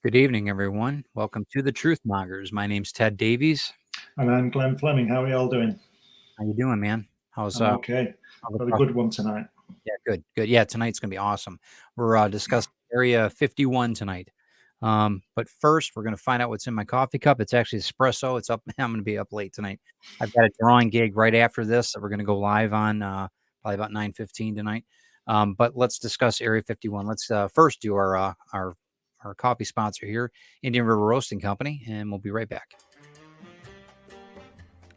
Good evening, everyone. Welcome to the Truth Mongers. My name's Ted Davies. And I'm Glenn Fleming. How are you all doing? How you doing, man? How's I'm okay. Got a good one tonight. Yeah, good. Yeah, tonight's gonna be awesome. We're discussing Area 51 tonight. But first, we're gonna find out what's in my coffee cup. It's actually espresso. It's up. I'm gonna be up late tonight. I've got a drawing gig right after this that we're gonna go live on probably about 9:15 tonight. But let's discuss Area 51. Let's first do our coffee sponsor here, Indian River Roasting Company, and we'll be right back.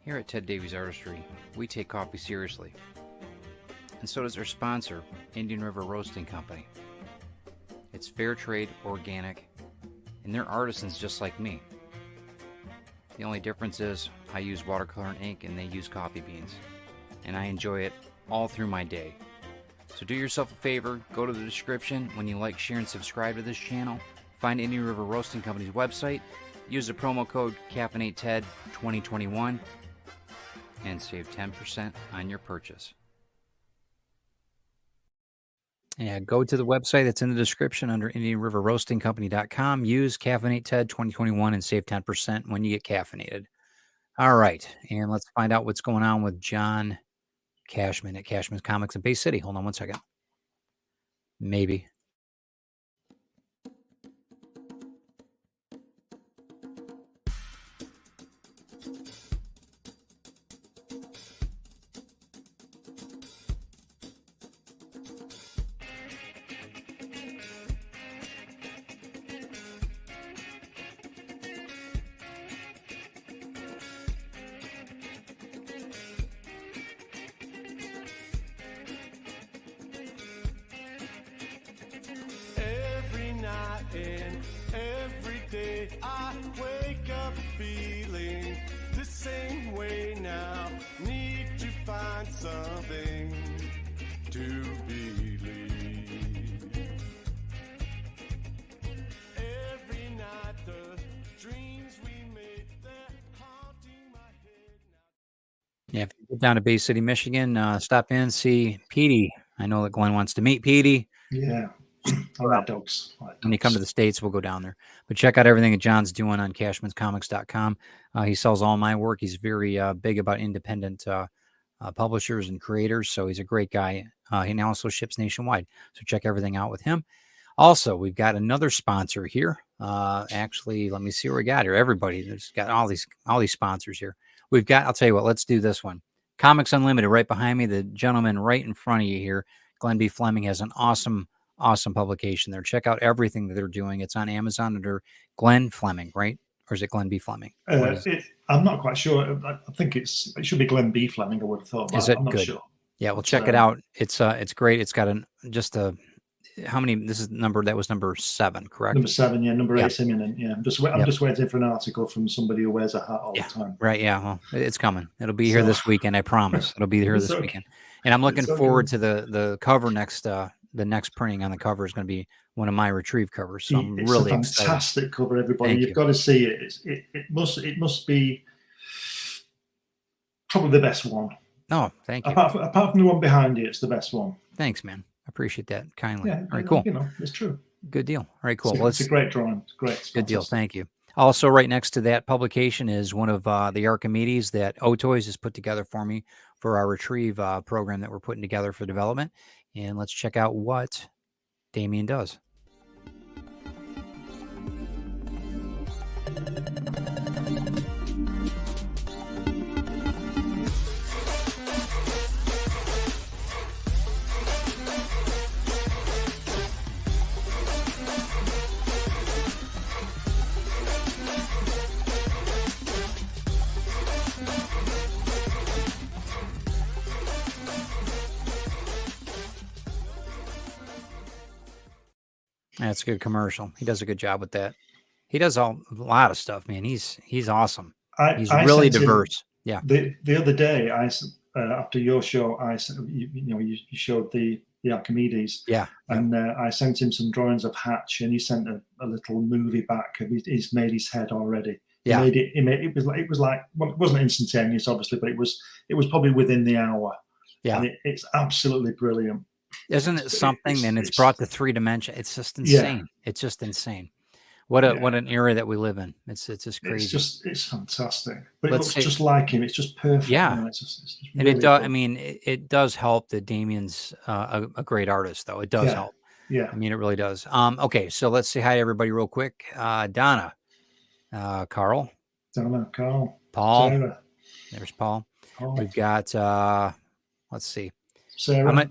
Here at Ted Davies Artistry, we take coffee seriously. And so does our sponsor, Indian River Roasting Company. It's fair trade, organic, and they're artisans just like me. The only difference is I use watercolor and ink and they use coffee beans. And I enjoy it all through my day. So do yourself a favor, go to the description when you like, share, and subscribe to this channel. Find Indian River Roasting Company's website, use the promo code CaffeinateTed2021, and save 10% on your purchase. Yeah, go to the website that's in the description under IndianRiverRoastingCompany.com. Use CaffeinateTed2021 and save 10% when you get caffeinated. All right, and let's find out what's going on with John Cashman at Cashman's Comics in Bay City. Hold on one second. Maybe. And every day I wake up feeling the same way now. Need to find something to believe. Every night the dreams we made, they're haunting my head now. Yeah, if you get down to Bay City, Michigan, stop in, see Petey. I know that Glenn wants to meet Petey. Yeah. I like dogs. When you come to the States, we'll go down there. But check out everything that John's doing on Cashman'sComics.com. He sells all my work. He's very big about independent publishers and creators, so he's a great guy. He also ships nationwide, so check everything out with him. Also, we've got another sponsor here. Actually, let me see what we got here. Everybody, there's got all these sponsors here. We've got, I'll tell you what, let's do this one. Comics Unlimited right behind me. The gentleman right in front of you here, Glenn B. Fleming, has an awesome publication there. Check out everything that they're doing. It's on Amazon under Glenn Fleming, right? Or is it Glenn B. Fleming? I'm not quite sure. I think it should be Glenn B. Fleming, I would have thought. Is it I'm not good? Sure. Yeah, well, check it out. It's great. It's got how many? This is that was number 7, correct? Number 7, yeah. Number 8's imminent. Yeah, I'm just waiting for an article from somebody who wears a hat all the time. Right. Yeah. Well, it's coming. It'll be here this weekend. I promise. It'll be here this weekend. And I'm looking forward to the cover next. The next printing on the cover is going to be one of my retrieve covers. So I'm really excited. It's a fantastic cover, everybody. You've got to see it. It must be probably the best one. Oh, thank you. Apart from the one behind you, it's the best one. Thanks, man. I appreciate that kindly. Yeah, all right, cool. It's true. Good deal. All right, cool. It's a great drawing. It's great. It's good deal. Thank you. Also, right next to that publication is one of the Archimedes that O-Toys has put together for me for our retrieve program that we're putting together for development. And let's check out what Damien does. That's a good commercial. He does a good job with that. He does a lot of stuff, man. He's awesome. He's I really sent him diverse. Yeah. the other day. After your show, you showed the Archimedes, Yeah. and I sent him some drawings of Hatch, and he sent a little movie back. He's made his head already. Yeah. It was like, well, it wasn't instantaneous, obviously, but it was probably within the hour. Yeah. And it's absolutely brilliant. Isn't it something? And it's brought to 3 dimension. It's just insane. Yeah. It's just insane. What an era that we live in. It's just crazy. It's fantastic. But Let's it looks just like him. It's just perfect. Yeah. You know, it's just and really it does. good. I mean, it does help that Damien's a great artist, though. It does help. Yeah. I mean, it really does. Okay, so let's say hi to everybody real quick. Donna, Carl, Donna, Carl, Paul. Sarah. There's Paul. Paul. We've got let's see. Sarah.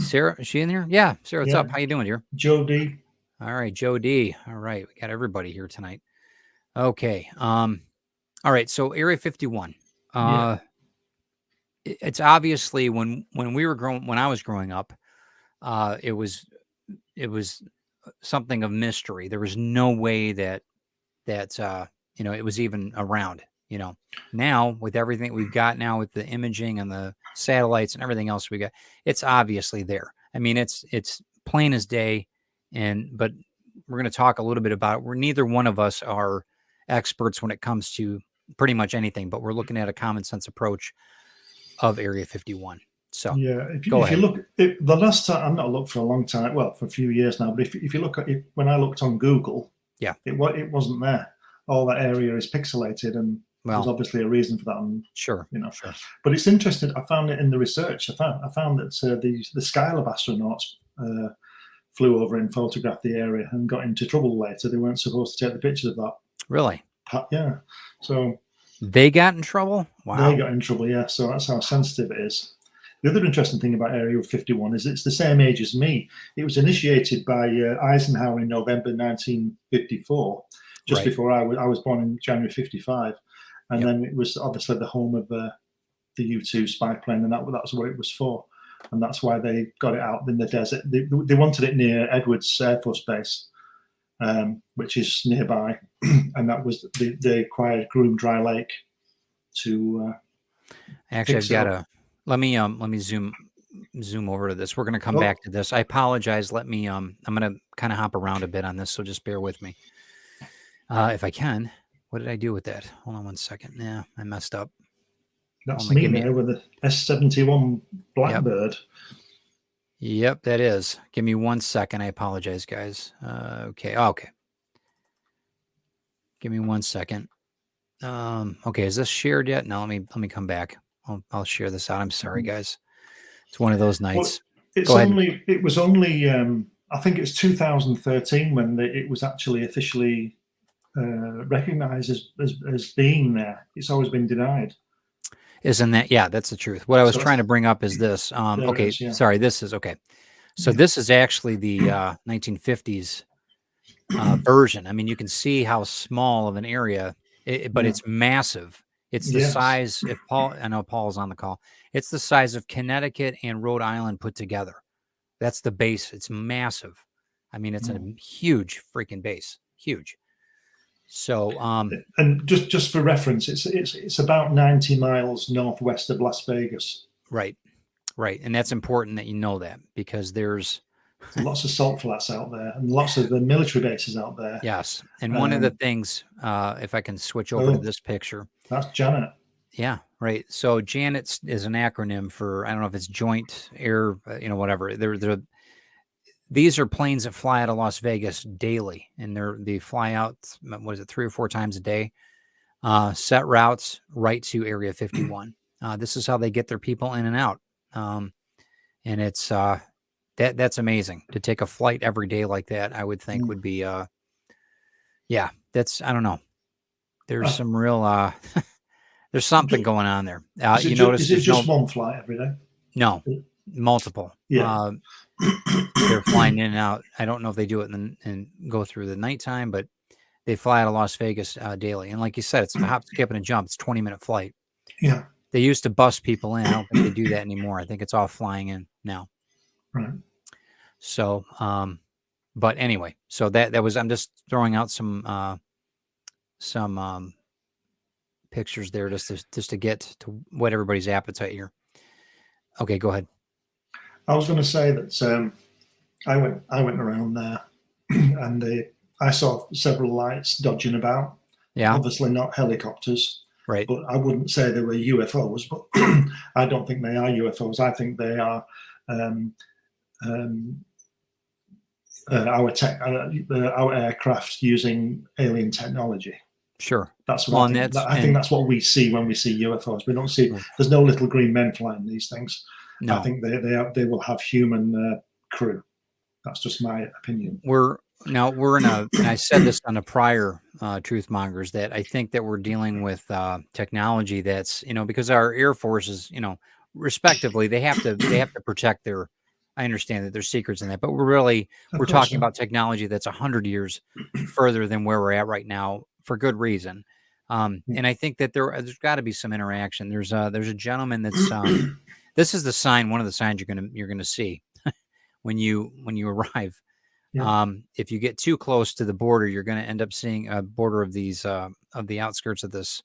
Sarah, is she in here? Yeah, Sarah, what's up? How you doing, dear? Joe D. All right, Joe D. All right, we got everybody here tonight. Okay. All right, so Area 51. It's obviously when I was growing up, it was something of mystery. There was no way that it was even around. Now with everything we've got now with the imaging and the satellites and everything else we got, it's obviously there. I mean, it's plain as day. But we're going to talk a little bit about it. Neither one of us are experts when it comes to pretty much anything, but we're looking at a common sense approach of Area 51. So if go ahead. You look, the last time, I've not looked for a long time, well, for a few years now, but if you look at it, when I looked on Google, it wasn't there. All that area is pixelated, and there's obviously a reason for that. And, sure. But it's interesting. I found it in the research. I found that the Skylab astronauts flew over and photographed the area and got into trouble later. They weren't supposed to take the pictures of that. Really? Yeah. So they got in trouble? Wow. They got in trouble, yeah. So that's how sensitive it is. The other interesting thing about Area 51 is it's the same age as me. It was initiated by Eisenhower in November 1954, just before I was born in January 55. And then it was obviously the home of the U-2 spy plane, and that's what it was for. And that's why they got it out in the desert. They wanted it near Edwards Air Force Base, which is nearby, and that was they acquired Groom Dry Lake to. Actually, I've got let me zoom over to this. We're going to come back to this. I apologize. I'm going to kind of hop around a bit on this, so just bear with me if I can. What did I do with that? Hold on one second. Yeah, I messed up. That's me there with the S-71 Blackbird. Yep, that is. Give me 1 second. I apologize, guys. Okay. Give me 1 second. Okay, is this shared yet? No, let me come back. I'll share this out. I'm sorry, guys. It's one of those nights. Well, it was only I think it's 2013 when it was actually officially recognized as being there. It's always been denied. Isn't that? Yeah, that's the truth. What I was trying to bring up is this. Okay, sorry. This is okay. So this is actually the 1950s version. I mean, you can see how small of an area, but it's massive. It's the size. I know Paul's on the call. It's the size of Connecticut and Rhode Island put together. That's the base. It's massive. I mean, it's a huge freaking base. Huge. So, and just for reference, it's about 90 miles northwest of Las Vegas. Right, and that's important that you know that because there's lots of salt flats out there and lots of the military bases out there. Yes, and one of the things, if I can switch over to this picture, that's Janet. Yeah, right. So Janet is an acronym for I don't know if it's Joint Air, whatever. These are planes that fly out of Las Vegas daily, and they fly out, 3 or 4 times a day, set routes right to Area 51. This is how they get their people in and out. And it's that's amazing to take a flight every day like that. I would think would be, that's, I don't know. There's some real, there's something going on there. You notice is it just one flight every day? No, multiple. Yeah. They're flying in and out. I don't know if they do it and go through the nighttime, but they fly out of Las Vegas daily. And like you said, it's a hop, skip, and a jump. It's a 20-minute flight. Yeah. They used to bus people in. I don't think they do that anymore. I think it's all flying in now. Right. So, But anyway, so that was, I'm just throwing out some pictures there just to get to what everybody's appetite here. Okay, go ahead. I was going to say that I went around there, and I saw several lights dodging about. Yeah, Obviously not helicopters, right. but I wouldn't say they were UFOs. But I don't think they are UFOs. I think they are um, um, our aircraft using alien technology. Sure. That's Well, what and I think. that's I think that's what we see when we see UFOs. We don't see. Oof. There's no little green men flying these things. I no. think they will have human crew. That's just my opinion. We're in a, and I said this on a prior Truth Mongers, that I think that we're dealing with technology that's, because our Air Force is, respectively, they have to protect their. I understand that there's secrets in that, but Of we're course, talking about technology that's 100 years further than where we're at right now for good reason. And I think that there's got to be some interaction. There's a gentleman that's this is the sign, one of the signs you're gonna see when you arrive. Yeah. If you get too close to the border, you're going to end up seeing a border of these of the outskirts of this.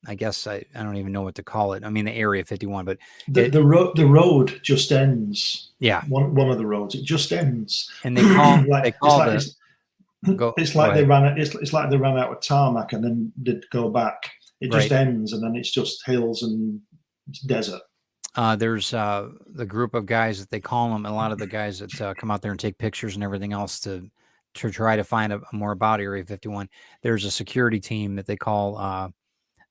I guess I don't even know what to call it. I mean, the Area 51, but The road just ends. yeah, One of the roads, it just ends. and they call Like go it's go like they ahead. ran it's like they ran out of tarmac and then did go back. It just Right. ends, and then it's just hills and desert. There's the group of guys that they call them. A lot of the guys that come out there and take pictures and everything else to try to find more about Area 51. There's a security team that they call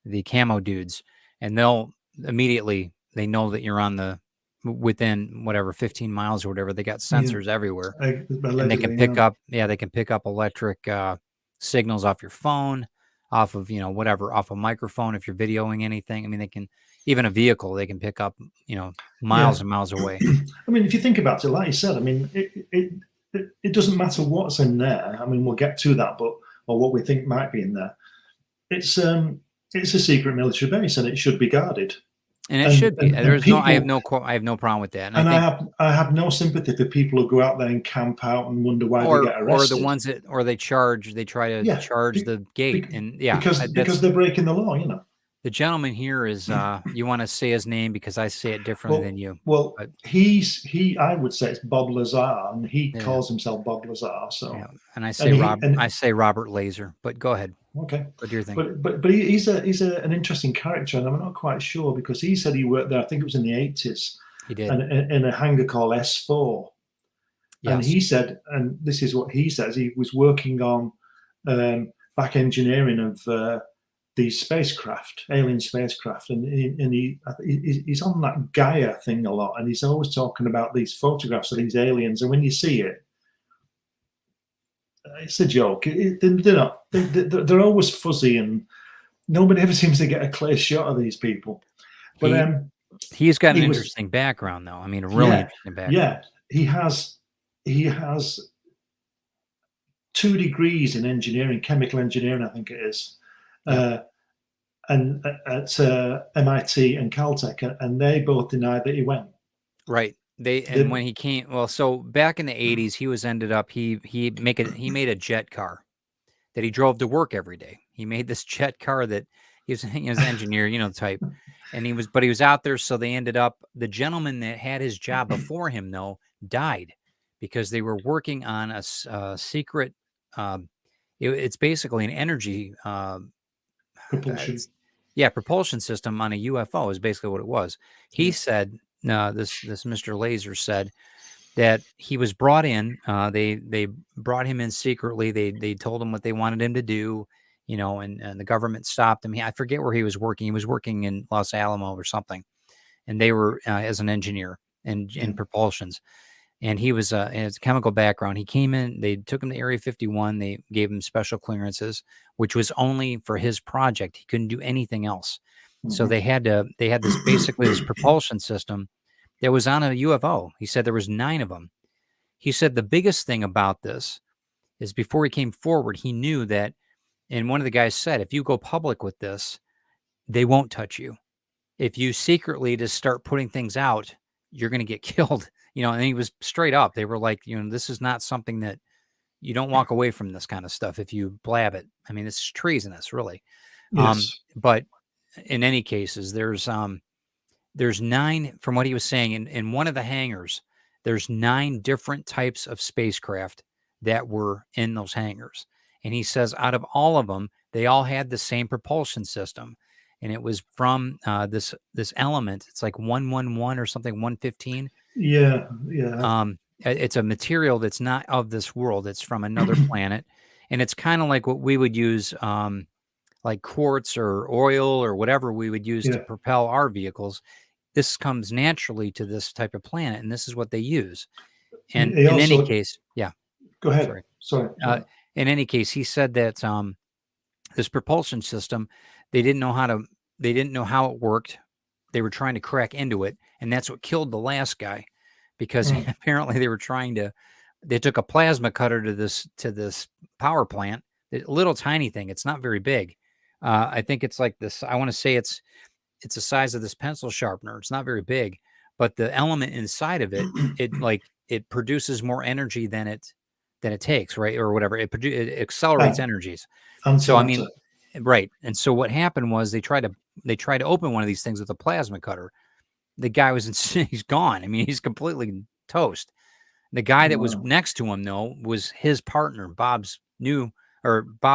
the camo dudes, and they'll immediately, they know that you're on the within whatever 15 miles or whatever. They got sensors everywhere, and they can pick up, they can pick up electric signals off your phone, off of whatever, off a microphone if you're videoing anything. I mean, they can, even a vehicle they can pick up miles and miles away. I mean, if you think about it, like you said, I mean, it doesn't matter what's in there. I mean, we'll get to that, but or what we think might be in there. It's a secret military base, and it should be guarded. And it should be. There's people, I have no problem with that. And I have no sympathy for people who go out there and camp out and wonder why they get arrested. Or the ones that, or they try to charge the gate, because they're breaking the law, The gentleman here is you want to say his name because I say it differently than you. Well, I would say it's Bob Lazar, and he calls himself Bob Lazar. So and I say Robert Laser, but go ahead. Okay. What do you think? But he's an interesting character, and I'm not quite sure because he said he worked there. I think it was in the 80s. He did. And in a hangar called S4. Yes. And he said, and this is what he says, he was working on back engineering of these spacecraft, alien spacecraft, and he's on that Gaia thing a lot, and he's always talking about these photographs of these aliens, and when you see it, it's a joke. They're always fuzzy, and nobody ever seems to get a clear shot of these people. But he's got an interesting background, though. I mean, a really interesting background. Yeah, he has 2 degrees in engineering, chemical engineering, I think it is, and at MIT and Caltech, and they both denied that he went. Right. When he came, so back in the 80s, he made a jet car that he drove to work every day. He made this jet car that he was an engineer, type, and he was out there. So they ended up, the gentleman that had his job before him, though, died because they were working on a secret. It's basically an energy propulsion. Propulsion system on a UFO is basically what it was. He said. This Mr. Laser said that he was brought in. They brought him in secretly. They told him what they wanted him to do, and the government stopped him. I forget where he was working. He was working in Los Alamos or something, and they were as an engineer in propulsions. And he was his chemical background. He came in. They took him to Area 51. They gave him special clearances, which was only for his project. He couldn't do anything else. So they had this basically this propulsion system that was on a UFO. He said there was 9 of them. He said the biggest thing about this is before he came forward, he knew that, and one of the guys said, if you go public with this, they won't touch you. If you secretly just start putting things out, you're going to get killed and he was straight up. They were like, this is not something that you don't walk away from this kind of stuff if you blab it. I mean, it's treasonous, really. Yes. But in any cases, there's 9, from what he was saying, in one of the hangars, there's 9 different types of spacecraft that were in those hangars. And he says out of all of them, they all had the same propulsion system. And it was from this element. It's like 111 or something, 115. Yeah. It's a material that's not of this world. It's from another planet. And it's kind of like what we would use, like quartz or oil or whatever we would use to propel our vehicles. This comes naturally to this type of planet, and this is what they use. And in any case, Go ahead. Sorry. In any case, he said that this propulsion system, they didn't know how it worked. They were trying to crack into it, and that's what killed the last guy, because apparently they took a plasma cutter to this power plant, a little tiny thing. It's not very big. I think it's like this. I want to say it's the size of this pencil sharpener. It's not very big, but the element inside of it, it produces more energy than it takes, right? Or whatever. It accelerates energies. So, I mean, right. And so what happened was they tried to open one of these things with a plasma cutter. The guy he's gone. I mean, he's completely toast. The guy that was next to him, though, was his partner. Bob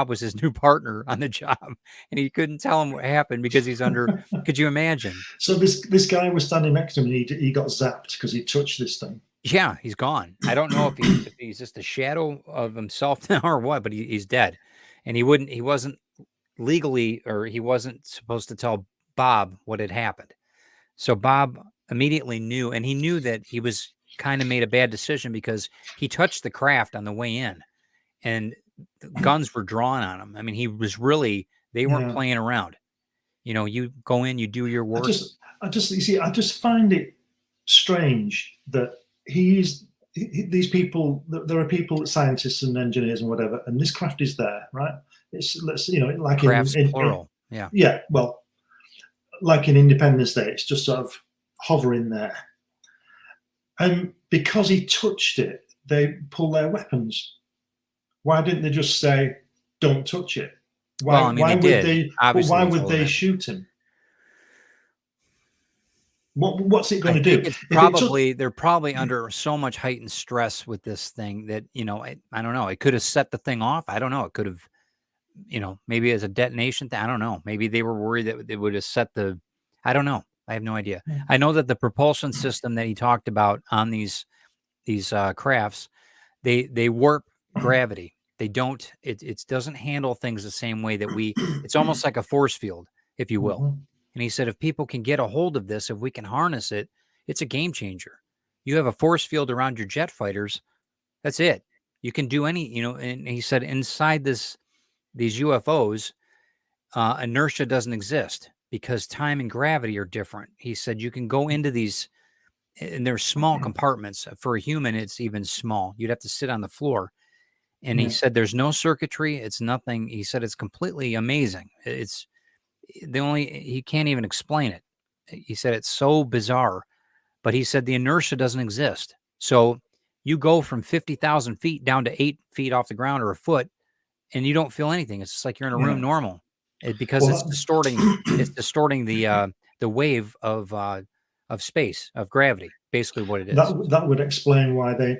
was his new partner on the job, and he couldn't tell him what happened because he's under. Could you imagine? So this guy was standing next to him, and he got zapped because he touched this thing. Yeah, he's gone. I don't know if he's just a shadow of himself now or what, but he's dead, and he wasn't legally, or he wasn't supposed to tell Bob what had happened. So Bob immediately knew, and he knew that he was kind of made a bad decision because he touched the craft on the way in, and guns were drawn on him. I mean, they weren't playing around. You go in, you do your work. I just find it strange that these people, there are people, scientists and engineers and whatever, and this craft is there, right? It's, like crafts plural. Yeah. Well, like in Independence Day, it's just sort of hovering there. And because he touched it, they pull their weapons. Why didn't they just say, "Don't touch it"? Why would they shoot him? What's it going to do? They're probably under so much heightened stress with this thing that I don't know. It could have set the thing off. I don't know. It could have, maybe as a detonation thing. I don't know. Maybe they were worried that it would have set the. I don't know. I have no idea. I know that the propulsion system that he talked about on these crafts, they warp gravity. They don't. It doesn't handle things the same way that we. It's almost like a force field, if you will. And he said, if people can get a hold of this, if we can harness it, it's a game changer. You have a force field around your jet fighters. That's it. You can do any, and he said inside these UFOs, inertia doesn't exist because time and gravity are different. He said you can go into these, and they're small compartments. For a human, it's even small. You'd have to sit on the floor. And he said there's no circuitry. It's nothing. He said it's completely amazing. He can't even explain it. He said it's so bizarre, but he said the inertia doesn't exist. So you go from 50,000 feet down to 8 feet off the ground or a foot, and you don't feel anything. It's just like you're in a room normal, because it's distorting the wave of space, of gravity. Basically what it is. That would explain why they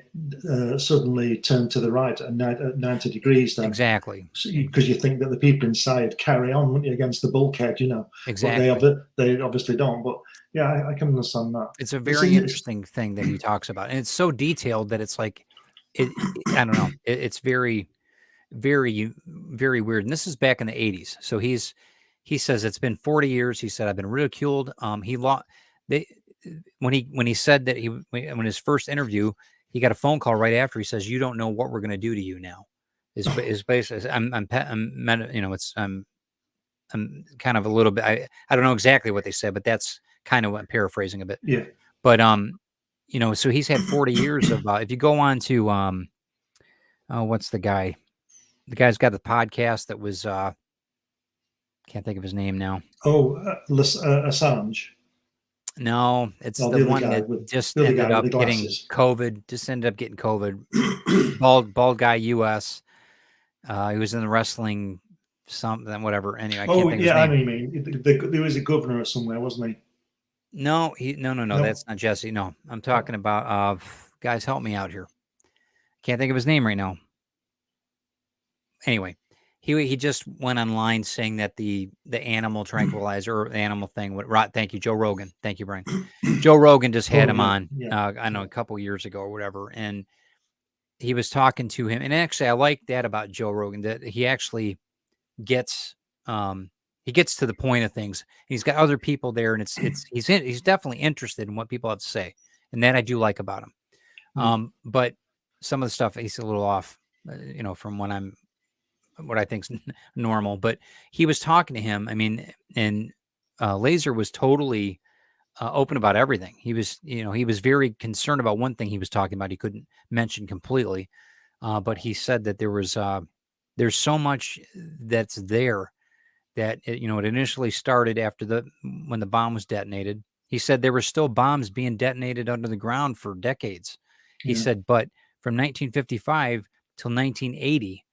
suddenly turned to the right at 90 degrees then. Exactly. Because you think that the people inside carry on, wouldn't you, against the bulkhead, Exactly. But they obviously don't. But yeah, I can understand that. It's a very interesting thing that he talks about. And it's so detailed that it's like, I don't know. It's very, very, very weird. And this is back in the 80s. So he says it's been 40 years. He said, I've been ridiculed. When he said that when his first interview, he got a phone call right after. He says, "You don't know what we're going to do to you now." Is basically, I'm kind of a little bit. I don't know exactly what they said, but that's kind of what I'm paraphrasing a bit. Yeah. But so he's had 40 years of. If you go on to what's the guy? The guy's got the podcast that was. Can't think of his name now. Oh, Assange. No, it's Oh, the the other one guy that with just the other ended guy with up the getting glasses. COVID. Just ended up getting COVID. Bald guy, U.S. He was in the wrestling something, whatever. Anyway, I can't Oh think of his yeah, I know name. you mean. There was a governor or somewhere, wasn't he? No. No. That's not Jesse. No, I'm talking about. Guys, help me out here. Can't think of his name right now. Anyway, he just went online saying that the animal tranquilizer or animal thing would rot. Thank you, Joe Rogan. Thank you, Brian. Joe Rogan just had Oh him yeah, on. yeah, I know a couple years ago or whatever, and he was talking to him. And actually, I like that about Joe Rogan that he actually gets he gets to the point of things. He's got other people there, and he's definitely interested in what people have to say, and that I do like about him. But some of the stuff he's a little off, from what I think's normal. But he was talking to him. I mean, and Laser was totally open about everything. He was very concerned about one thing he was talking about. He couldn't mention completely, but he said that there's so much that's there that it initially started when the bomb was detonated. He said there were still bombs being detonated under the ground for decades. He yeah. said, but from 1955 till 1980,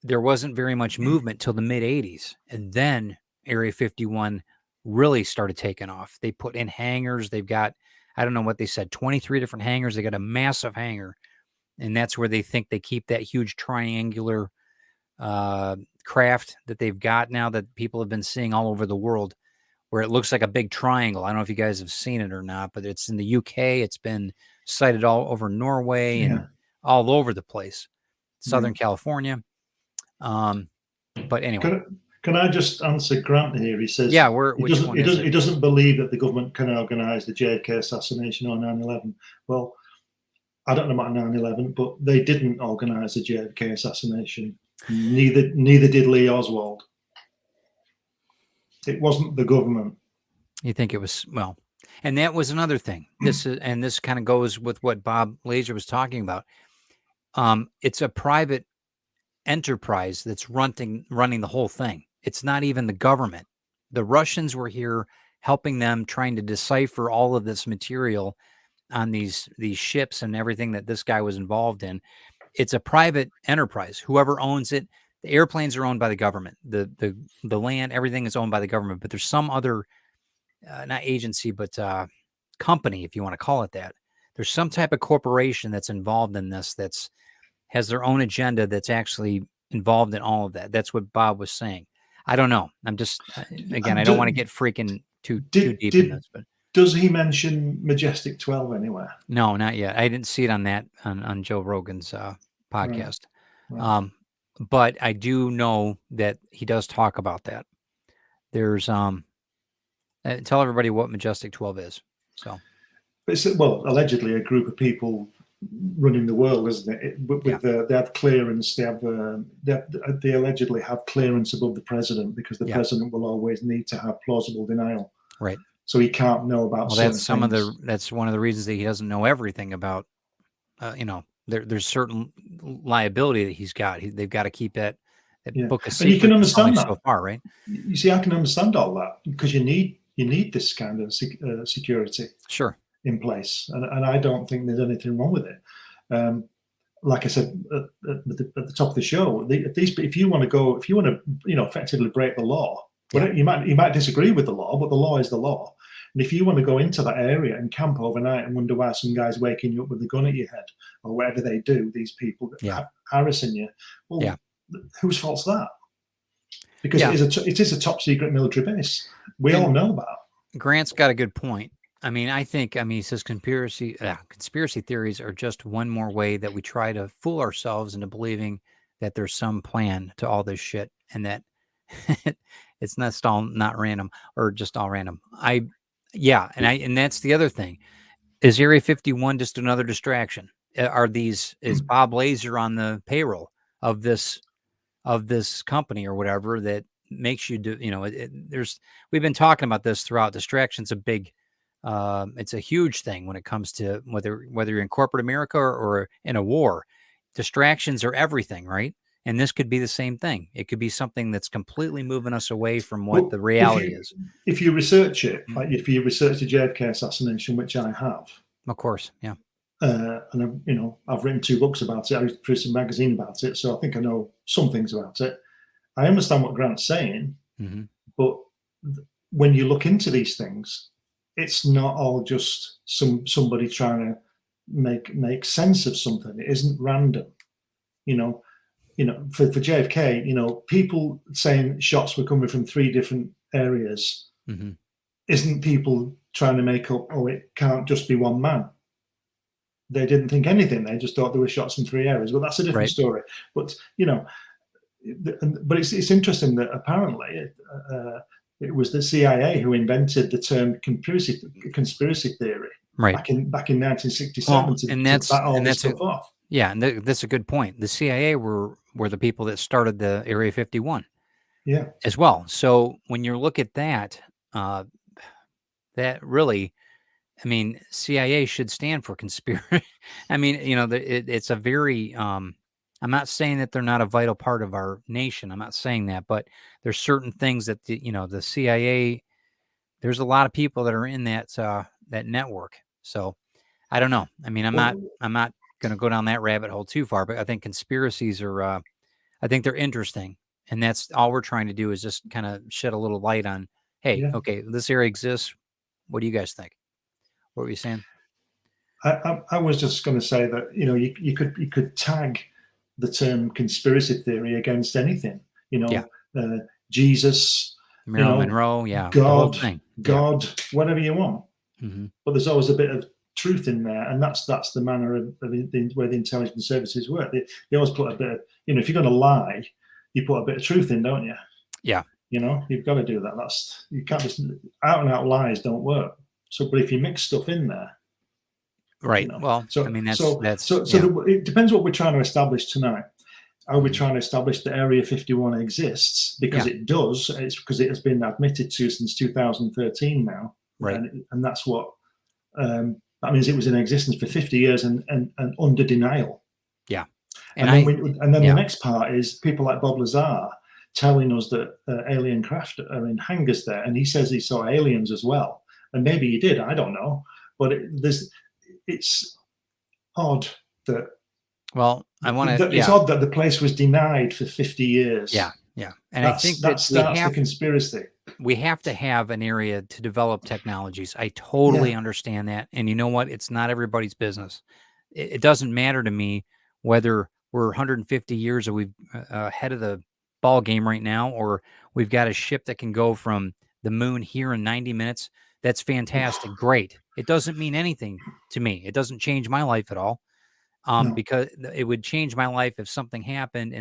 there wasn't very much movement till the mid 80s. And then Area 51 really started taking off. They put in hangars. They've got, I don't know what they said, 23 different hangars. They got a massive hangar. And that's where they think they keep that huge triangular craft that they've got now that people have been seeing all over the world, where it looks like a big triangle. I don't know if you guys have seen it or not, but it's in the UK. It's been sighted all over Norway and Yeah. all over the place, Southern Yeah. California. But anyway, Can I just answer Grant here? He says yeah, he which doesn't one he is doesn't it? he doesn't believe that the government can organise the JFK assassination or 9/11. Well, I don't know about 9/11, but they didn't organise the JFK assassination. Neither did Lee Oswald. It wasn't the government. You think it was, well, and that was another thing. This kind of goes with what Bob Laser was talking about. It's a private enterprise that's running the whole thing. It's not even the government. The Russians were here helping them, trying to decipher all of this material on these ships and everything that this guy was involved in. It's a private enterprise. Whoever owns it, the airplanes are owned by the government. The land, everything is owned by the government. But there's some other, not agency, but company, if you want to call it that. There's some type of corporation that's involved in this has their own agenda that's actually involved in all of that. That's what Bob was saying. I don't know. I'm just again, I don't want to get freaking too deep in this, but Does he mention Majestic 12 anywhere? no, not yet. I didn't see it on that on Joe Rogan's podcast. Right. But I do know that he does talk about that. There's tell everybody what Majestic 12 is. So It's, well, allegedly a group of people running the world, isn't it? They have clearance. They allegedly have clearance above the president because the president will always need to have plausible denial. Right. So he can't know about. Well, that's one of the reasons that he doesn't know everything about. There's certain liability that he's got. They've got to keep that book a secret. And you can understand that so far, right? You see, I can understand all that because you need this kind of security. Sure. In place, and I don't think there's anything wrong with it. Like I said at the top of the show, if you want to effectively break the law, you might disagree with the law, but the law is the law. And if you want to go into that area and camp overnight and wonder why some guy's waking you up with a gun at your head or whatever they do, these people that harassing you, well, whose fault's that? Because it is a top secret military base. We all know about. Grant's got a good point. I mean, he says conspiracy theories are just one more way that we try to fool ourselves into believing that there's some plan to all this shit and that it's not random or just all random. And that's the other thing. Is Area 51 just another distraction? Is Bob Laser on the payroll of this company or whatever that makes you do, we've been talking about this throughout. Distraction's it's a huge thing when it comes to whether you're in corporate America or in a war. Distractions are everything, right? And this could be the same thing. It could be something that's completely moving us away from what Well, the reality is. If you research it, like if you research the JFK assassination, which I have, Of course. Yeah. and I've written 2 books about it. I produced a magazine about it, so I think I know some things about it. I understand what Grant's saying, but when you look into these things, it's not all just somebody trying to make sense of something. It isn't random, for JFK, people saying shots were coming from 3 different areas isn't people trying to make up, oh, it can't just be one man. They didn't think anything. They just thought there were shots in 3 areas. Well, that's a different story. But, but it's interesting that apparently it was the CIA who invented the term conspiracy theory back in 1967 to bat all this stuff off. Yeah, and that's a good point. The CIA were the people that started the Area 51 as well. So when you look at that, that really, I mean, CIA should stand for conspiracy. I mean, it's a very, I'm not saying that they're not a vital part of our nation. I'm not saying that, but there's certain things that the CIA, there's a lot of people that are in that network. So I don't know. I mean, I'm not going to go down that rabbit hole too far, but I think conspiracies are, I think they're interesting. And that's all we're trying to do is just kind of shed a little light on, hey, okay, this area exists. What do you guys think? What were you saying? I was just going to say that, you could tag the term conspiracy theory against anything, Jesus, Marilyn Monroe, God, whatever you want. But there's always a bit of truth in there, and that's the manner of where the intelligence services work. They always put a bit of, if you're going to lie, you put a bit of truth in, don't you? Yeah. You've got to do that. You can't just out and out lies don't work. So, but if you mix stuff in there, right. Well, I mean, it depends what we're trying to establish tonight. Are we trying to establish that Area 51 exists? Because it does. It's because it has been admitted to since 2013 now. Right. And that's what that means. It was in existence for 50 years and under denial. Yeah. And then the next part is people like Bob Lazar telling us that alien craft are in hangars there, and he says he saw aliens as well. And maybe he did. I don't know. But it's odd that. Well, I want to. It's odd that the place was denied for 50 years. Yeah. And I think that's the conspiracy. We have to have an area to develop technologies. I totally understand that. And you know what? It's not everybody's business. It doesn't matter to me whether we're 150 years ahead of the ball game right now, or we've got a ship that can go from the moon here in 90 minutes. That's fantastic. Great. It doesn't mean anything to me. It doesn't change my life at all. Because it would change my life if something happened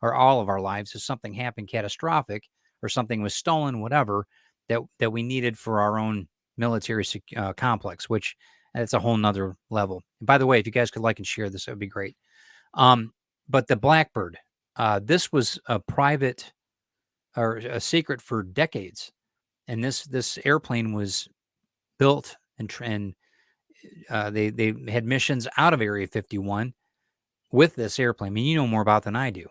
or all of our lives, if something happened catastrophic or something was stolen, whatever, that we needed for our own military complex, which that's a whole nother level. And by the way, if you guys could like and share this, that would be great. But the Blackbird, this was a private or a secret for decades. And this airplane was built and they had missions out of Area 51 with this airplane. I mean, you know more about than I do.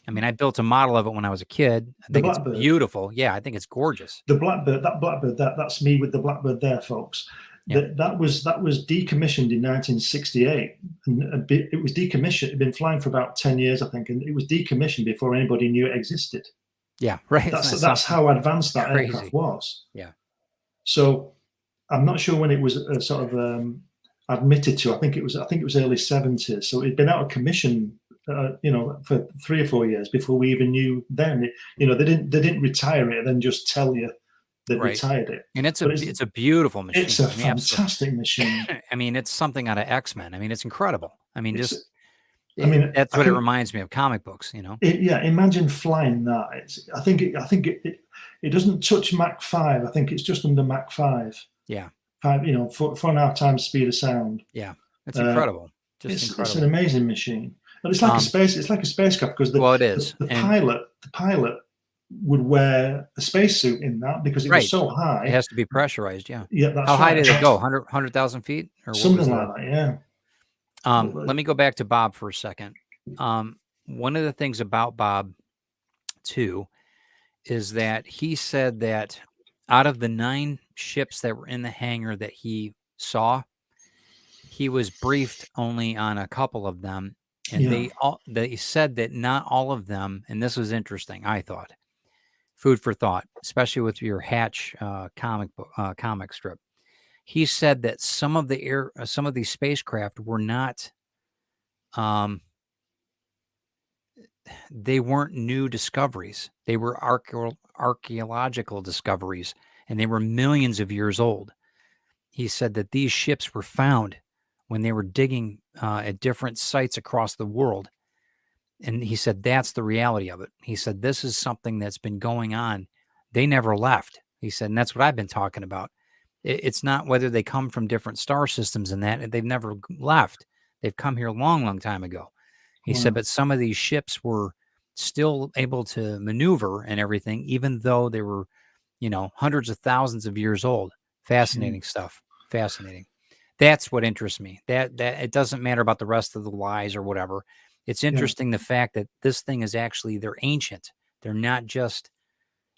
I mean, I built a model of it when I was a kid. I think it's beautiful. Yeah, I think it's gorgeous. The Blackbird, that's me with the Blackbird there, folks. Yep. That was decommissioned in 1968, and it was decommissioned. It'd been flying for about 10 years, I think, and it was decommissioned before anybody knew it existed. Yeah, right. That's how advanced that aircraft was. Yeah. So I'm not sure when it was sort of admitted to. I think it was early 70s. So it'd been out of commission, for 3 or 4 years before we even knew. Then they didn't retire it and then just tell you they retired it. And it's a beautiful machine. It's a fantastic machine. I mean, it's something out of X-Men. I mean, it's incredible. I mean, that's what it reminds me of, comic books. Imagine flying that. I think it doesn't touch Mach 5. I think it's just under Mach 5. Yeah. 4.5 times speed of sound. Yeah, it's incredible. It's an amazing machine. But it's like a space. It's like a spacecraft because it is. The pilot would wear a spacesuit in that because it was so high. It has to be pressurized. Yeah. Yeah. That's How high did it go? 100,000 feet or something like that? Yeah. Let me go back to Bob for a second. one of the things about Bob too is that he said that out of the 9 ships that were in the hangar that he saw, he was briefed only on a couple of them, and Yeah. they said that not all of them, and this was interesting, I thought, food for thought, especially with your Hatch comic strip. He said that some of these spacecraft were not, they weren't new discoveries. They were archaeological discoveries, and they were millions of years old. He said that these ships were found when they were digging at different sites across the world. And he said that's the reality of it. He said this is something that's been going on. They never left. He said, and that's what I've been talking about. It's not whether they come from different star systems and that they've never left. They've come here a long, long time ago. He said, but some of these ships were still able to maneuver and everything, even though they were, hundreds of thousands of years old. Fascinating stuff. Fascinating. That's what interests me. That it doesn't matter about the rest of the lies or whatever. It's interesting the fact that this thing is actually, they're ancient. They're not just,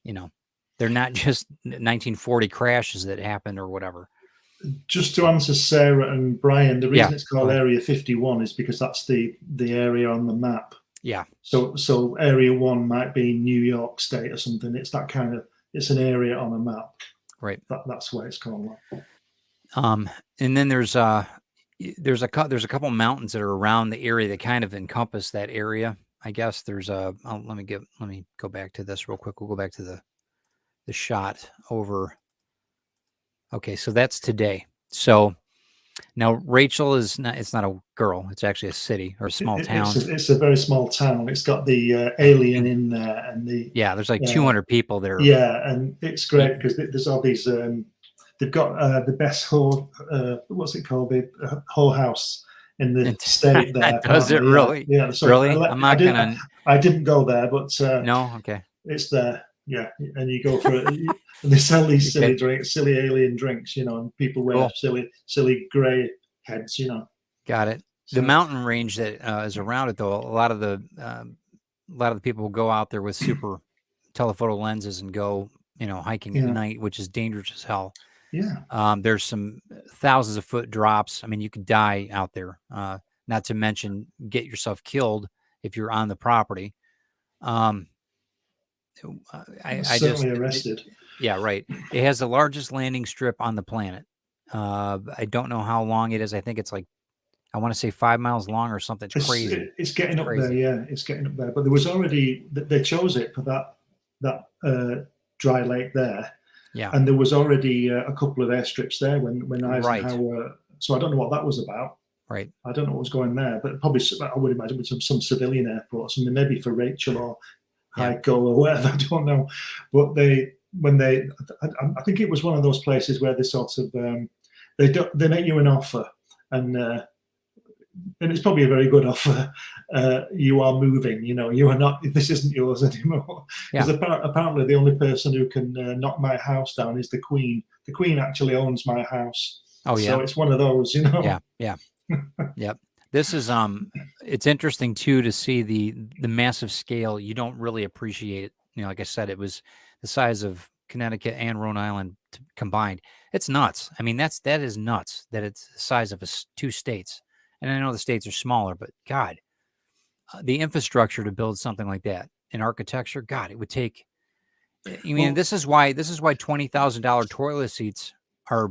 they're not just 1940 crashes that happened or whatever. Just to answer Sarah and Brian, the reason it's go called ahead. Area 51 is because that's the area on the map. Yeah. So Area 1 might be New York State or something. It's that kind of, it's an area on a map. Right. That's why it's called that. And then there's a couple mountains that are around the area that kind of encompass that area. I guess there's let me go back to this real quick. We'll go back to the shot over. Okay, so that's today. So now Rachel is not, it's not a girl, it's actually a city or a small town. It's a very small town. It's got the alien in there and there's like 200 people there. Yeah, and it's great because there's all these they've got the best what's it called? The whorehouse in the state there. Does it really? Yeah. So really? I didn't go there, but no, okay. It's there. Yeah, and you go for it. And they sell these silly drinks, silly alien drinks, and people wear silly grey heads, Got it. So, the mountain range that is around it, though, a lot of the people will go out there with super telephoto lenses and go, hiking at night, which is dangerous as hell. Yeah. There's some thousands of foot drops. I mean, you could die out there. Not to mention get yourself killed if you're on the property. Certainly arrested. Yeah, right. It has the largest landing strip on the planet. I don't know how long it is. I think it's like, I want to say 5 miles long or something. It's crazy. It's getting up there. Yeah, it's getting up there. But there was already, they chose it for that dry lake there. Yeah. And there was already a couple of airstrips there when Eisenhower. So I don't know what that was about. Right. I don't know what was going there, but probably I would imagine with some civilian airport or something, maybe for Rachel or Heiko or whatever. I don't know. But I think it was one of those places where they sort of they make you an offer, and it's probably a very good offer. You are moving. You are not. This isn't yours anymore. Because apparently the only person who can knock my house down is the Queen. The Queen actually owns my house. Oh yeah. So it's one of those. Yeah. Yeah. Yep. This is it's interesting too to see the massive scale. You don't really appreciate it. Like I said, it was the size of Connecticut and Rhode Island combined. It's nuts. I mean, that is nuts that it's the size of 2 states. And I know the states are smaller, but God, the infrastructure to build something like that in architecture, God, it would take. I mean, this is why $20,000 toilet seats are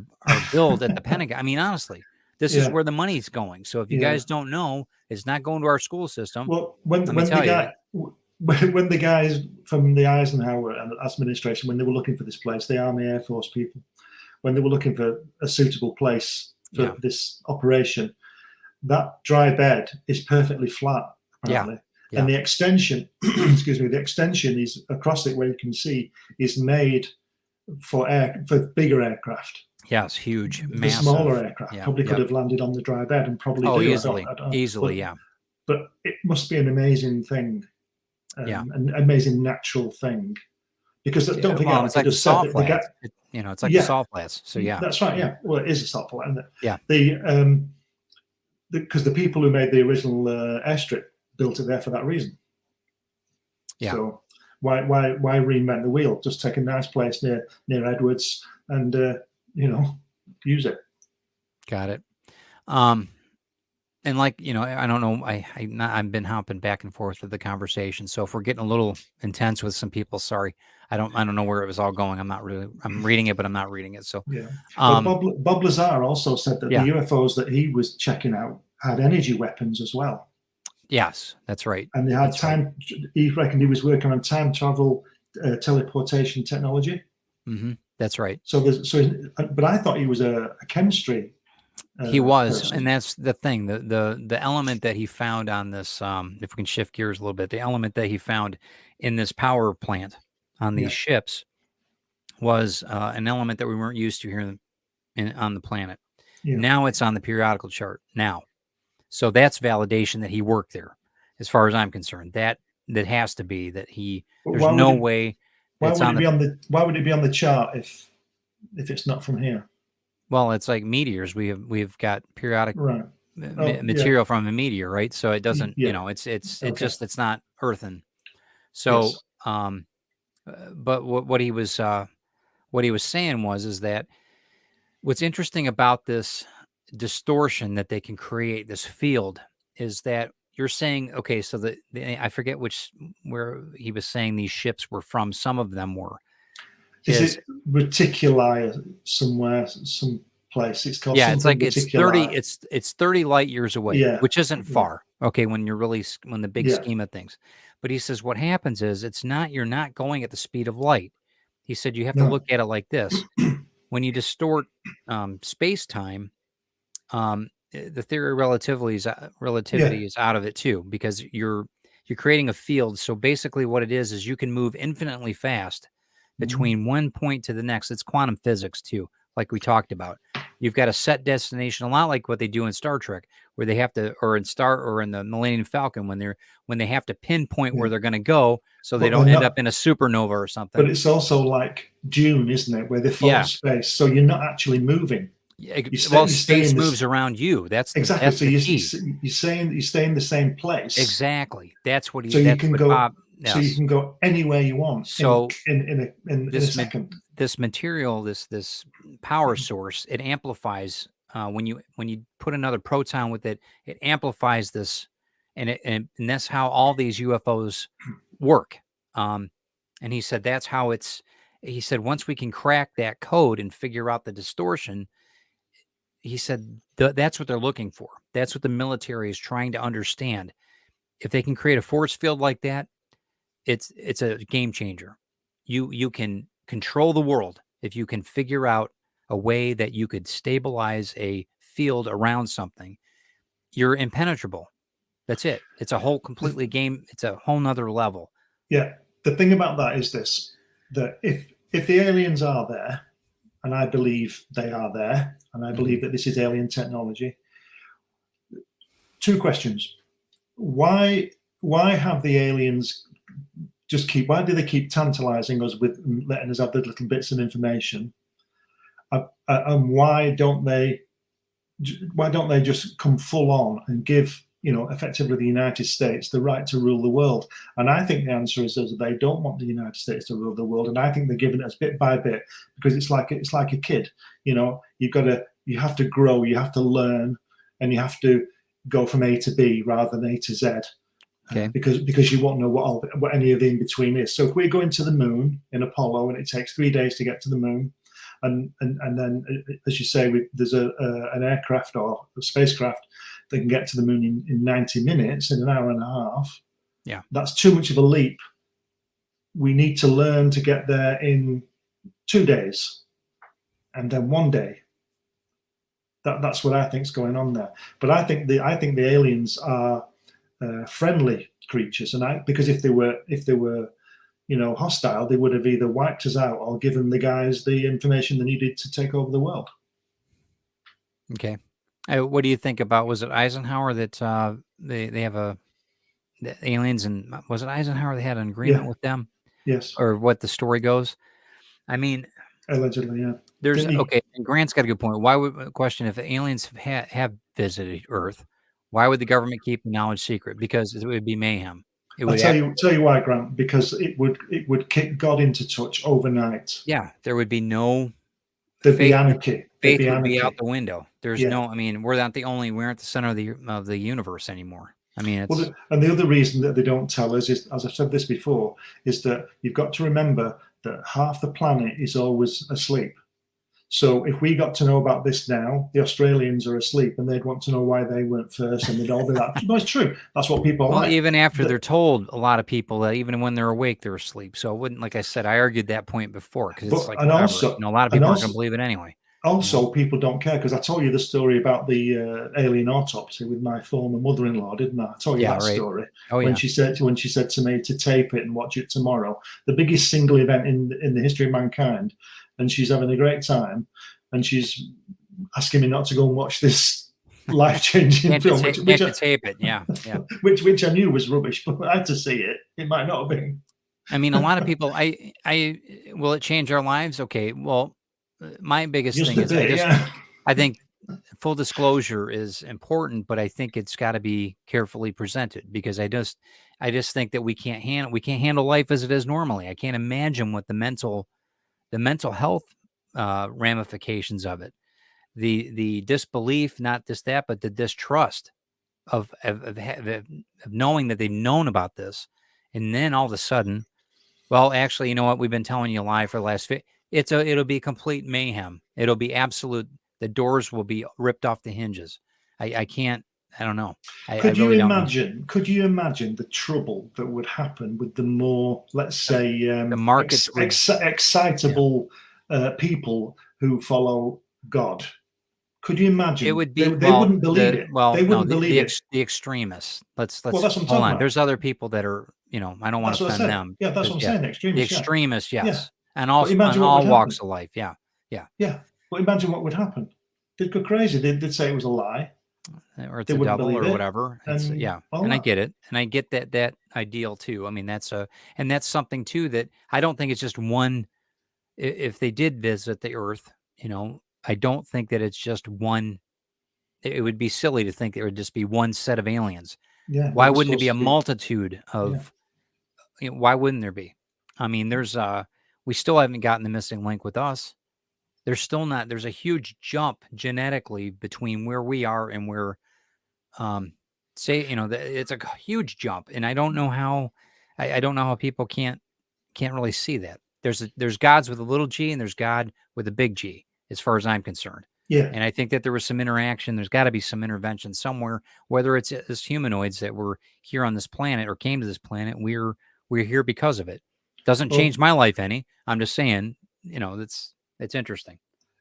built at the Pentagon. I mean, honestly. This is where the money's going. So if you guys don't know, it's not going to our school system. Well, when the guys from the Eisenhower administration, when they were looking for this place, the Army Air Force people, when they were looking for a suitable place for this operation, that dry bed is perfectly flat, apparently. Yeah. And the extension, the extension is across it where you can see is made for bigger aircraft. Yes, huge, the massive. Smaller aircraft probably could have landed on the dry bed and probably easily, easily, But it must be an amazing thing, an amazing natural thing, because don't forget, it's like the salt flats. It's like the salt flats. So that's right. Yeah, well, it is a salt flat, isn't it? Yeah. Because the people who made the original airstrip built it there for that reason. Yeah. So why reinvent the wheel? Just take a nice place near Edwards and use it. Got it. And like, I don't know, I've been hopping back and forth with the conversation. So if we're getting a little intense with some people, sorry, I don't know where it was all going. I'm reading it, but I'm not reading it. So, Yeah. But Bob Lazar also said that yeah. the UFOs that he was checking out had energy weapons as well. Yes, that's right. And they had time. Right. He reckoned he was working on time travel, teleportation technology. Mm-hmm. That's right. But I thought he was a chemistry. He was, person. And that's the thing. The element that he found on this, if we can shift gears a little bit, the element that he found in this power plant on these ships was an element that we weren't used to here on the planet. Yeah. Now it's on the periodical chart. Now, so that's validation that he worked there, as far as I'm concerned. That has to be that he. There's no way. Why would it be on the chart if it's not from here? Well, it's like meteors. We've got periodic material from a meteor, right? So it doesn't, it's not earthen. So, but what he was saying is that what's interesting about this distortion that they can create, this field, is that you're saying, okay, so I forget where he was saying these ships were from. Some of them were. Is it reticuli somewhere, some place? It's called it's like reticuli. it's 30 light years away, which isn't far. Okay, when the big scheme of things. But he says what happens is you're not going at the speed of light. He said you have to look at it like this. When you distort space-time, the theory of relativity is out of it too, because you're creating a field. So basically what it is you can move infinitely fast between one point to the next. It's quantum physics too, like we talked about. You've got a set destination, a lot like what they do in Star Trek, where they have to, or in the Millennium Falcon, when they have to pinpoint where they're going to go, so they don't end up in a supernova or something. But it's also like Dune, isn't it, where they fall in space, so you're not actually moving. Space moves around you. That's exactly. That's so the key. You stay in the same place. Exactly. That's what he. So you can go. Bob, yes. So you can go anywhere you want. So in a second. This material, this power source, it amplifies when you put another proton with it. It amplifies this, and that's how all these UFOs work. And he said that's how it's. He said once we can crack that code and figure out the distortion. He said that's what they're looking for. That's what the military is trying to understand. If they can create a force field like that, it's a game changer. You can control the world if you can figure out a way that you could stabilize a field around something. You're impenetrable. That's it. It's a whole completely game. It's a whole nother level. Yeah. The thing about that is this, that if the aliens are there, and I believe they are there, and I believe that this is alien technology. Two questions. Why have the aliens why do they keep tantalizing us with letting us have the little bits of information? And why don't they just come full on and give, effectively the United States the right to rule the world? And I think the answer is that they don't want the United States to rule the world, and I think they're giving it us bit by bit, because it's like a kid. You have to grow, you have to learn, and you have to go from A to B rather than A to Z. Okay. Because you won't know what any of the in between is. So if we're going to the moon in Apollo, and it takes 3 days to get to the moon, and then, as you say, there's an aircraft or a spacecraft that can get to the moon in 90 minutes, in an hour and a half. Yeah, that's too much of a leap. We need to learn to get there in 2 days, and then 1 day. That's what I think is going on there. But I think the aliens are friendly creatures, and because if they were hostile, they would have either wiped us out or given the guys the information they needed to take over the world. Okay. What do you think about, was it Eisenhower that they have the aliens, and was it Eisenhower they had an agreement with them? Yes. Or what the story goes? I mean, allegedly, yeah. Okay, and Grant's got a good point. Why would question if aliens have visited Earth? Why would the government keep the knowledge secret? Because it would be mayhem. It I'll would tell you why, Grant. Because it would kick God into touch overnight. yeah, there would be no There'd be faith. anarchy. There'd Faith be would be out anarchy. the window. There's Yeah. no. I mean, we're not the only. We aren't the center of the universe anymore. I mean, it's Well, and the other reason that they don't tell us is, as I've said this before, is that you've got to remember that half the planet is always asleep. So if we got to know about this now, the Australians are asleep and they'd want to know why they weren't first, and they'd all be like, no, it's true. That's what people are well, like. even after The- they're told, a lot of people that even when they're awake, they're asleep. So it wouldn't, like I said, I argued that point before because it's But like and whatever. also You know, a lot of and people aren't going also to believe it anyway. also people don't care, because I told you the story about the alien autopsy with my former mother-in-law, didn't I? I told you Yeah, that right. story. Oh when yeah. she said to me to tape it and watch it tomorrow, the biggest single event in the history of mankind, and she's having a great time, and she's asking me not to go and watch this life-changing Can't you, film, can't you tape it? Yeah, yeah. which I knew was rubbish, but I had to see it. It might not have been. I mean, a lot of people. Will it change our lives? Okay. Well, my biggest Just thing a is bit, yeah. I think full disclosure is important, but I think it's got to be carefully presented because I just think that we can't handle life as it is normally. I can't imagine what the mental health ramifications of it, the disbelief, not just that, but the distrust of knowing that they've known about this, and then all of a sudden, well, actually, you know what? We've been telling you a lie for the last. It'll be complete mayhem. It'll be absolute. The doors will be ripped off the hinges. I can't. I don't know. I Could you really don't know. imagine? Could you imagine the trouble that would happen with the more, let's say, The markets would. Yeah. excitable people who follow God? Could you It imagine? would They, be they well. wouldn't believe it. They No, wouldn't believe it. the extremists. Let's Well, that's what I'm hold talking on. about. There's other people that are. You know, I don't want That's to what I offend said. them. Yeah, that's what I'm Yeah, saying. the Extremists. Yeah, extremists, yeah. yes, and But on imagine what all would walks happen. of life. Yeah, yeah. Yeah, but imagine what would happen. They'd go crazy. They'd say it was a lie. Or it's They a wouldn't devil believe or it, whatever. It's and yeah, all and I that. get it, and I get that ideal too. I mean, that's something too that I don't think it's just one. If they did visit the Earth, you know, I don't think that it's just one. It would be silly to think there would just be one set of aliens. Yeah, Why there was wouldn't it be supposed a to be. multitude Yeah. of? You know, why wouldn't there be? I mean, we still haven't gotten the missing link with us. There's still not. There's a huge jump genetically between where we are and where um say it's a huge jump, and I don't know how I don't know how people can't really see that there's gods with a little g and there's God with a big G as far as I'm concerned. Yeah. And I think that there was some interaction. There's got to be some intervention somewhere, whether it's as humanoids that were here on this planet or came to this planet. We're here because of it. Doesn't Well, change my life any. I'm just saying, it's interesting.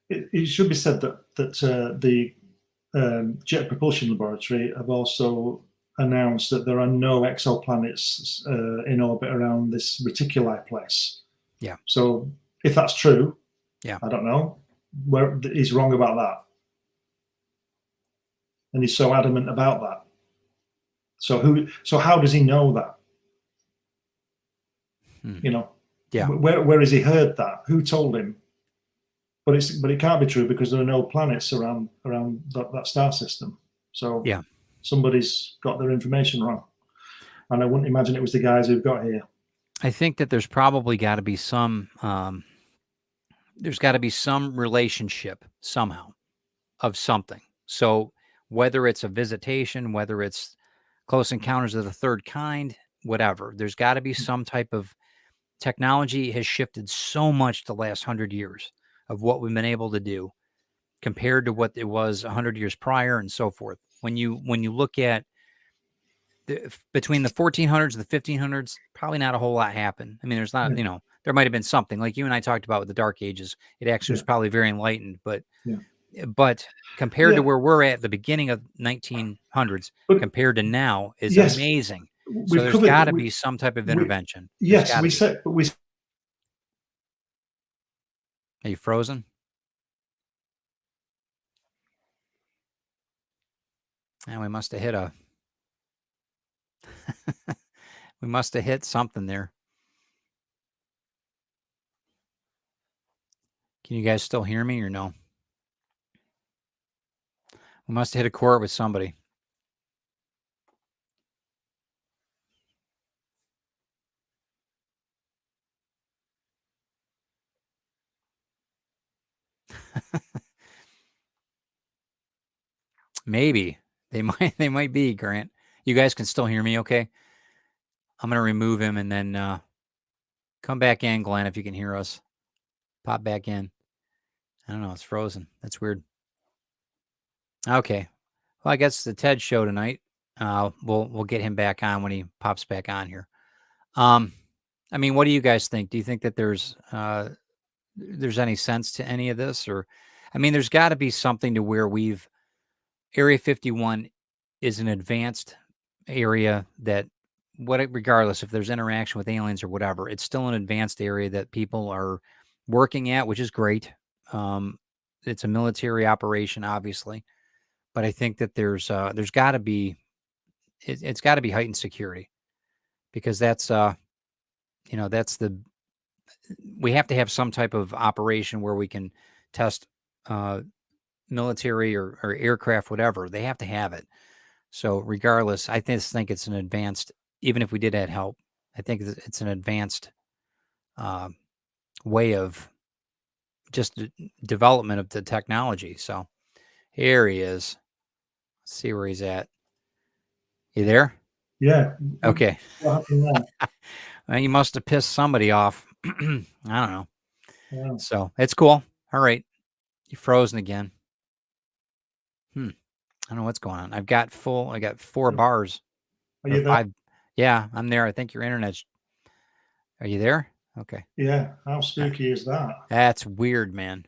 it should be said that the Jet Propulsion Laboratory have also announced that there are no exoplanets in orbit around this reticuli place. Yeah. So if that's true, Yeah. I don't know where he's wrong about that, and he's so adamant about that. So how does he know that? You know, Yeah. Where has he heard that? Who told him? But it can't be true because there are no planets around that star system. So Yeah. somebody's got their information wrong, and I wouldn't imagine it was the guys who've got here. I think that there's probably got to be there's got to be some relationship somehow of something. So whether it's a visitation, whether it's close encounters of the third kind, whatever, there's got to be some type of technology has shifted so much the last 100 years of what we've been able to do compared to what it was 100 years prior and so forth. When you look at between the 1400s and the 1500s, probably not a whole lot happened. I mean, there's not, Yeah. there might have been something like you and I talked about with the Dark Ages. It actually was Yeah. probably very enlightened, but Yeah. but compared to Yeah. where we're at the beginning of 1900s But compared to now is yes, amazing. So we've there's covered. got to be some type of intervention. There's Yes, gotta we be. said, but we. Are you frozen? And we must have hit we must have hit something there. Can you guys still hear me or no? We must have hit a chord with somebody. Maybe they might be, Grant. You guys can still hear me okay? I'm gonna remove him and then come back in, Glenn, if you can hear us. Pop back in. I don't know, it's frozen. That's weird. Okay. Well, I guess the TED show tonight. We'll get him back on when he pops back on here. I mean, what do you guys think? Do you think that there's any sense to any of this? Or, I mean, there's got to be something to where Area 51 is an advanced area that, regardless if there's interaction with aliens or whatever, it's still an advanced area that people are working at, which is great. It's a military operation, obviously, but I think that there's got to be it's got to be heightened security, because that's we have to have some type of operation where we can test military or aircraft, whatever. They have to have it. So regardless, I just think it's an advanced, even if we did have help, I think it's an advanced way of just development of the technology. So here he is. Let's see where he's at. You there? Yeah. Okay. What happened there? Well, you must have pissed somebody off. I don't know. Yeah. So it's cool. All right. You frozen again. I don't know what's going on. I got 4 bars. Are Or you there? 5. Yeah, I'm there. I think your internet's. Are you there? Okay. Yeah. How spooky is that? That's weird, man.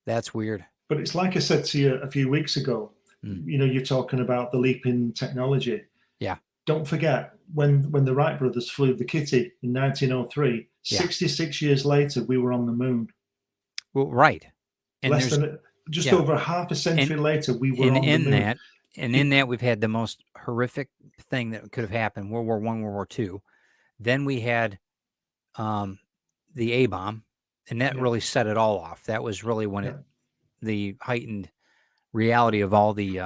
That's weird. But it's like I said to you a few weeks ago. You're talking about the leap in technology. Yeah. Don't forget when the Wright brothers flew the Kitty in 1903. Yeah. 66 years later, we were on the moon. Well, right. And Less than just over half a century later, we were on the moon. In that, we've had the most horrific thing that could have happened: World War I, World War II. Then we had the A bomb, and that really set it all off. That was really when the heightened reality of all the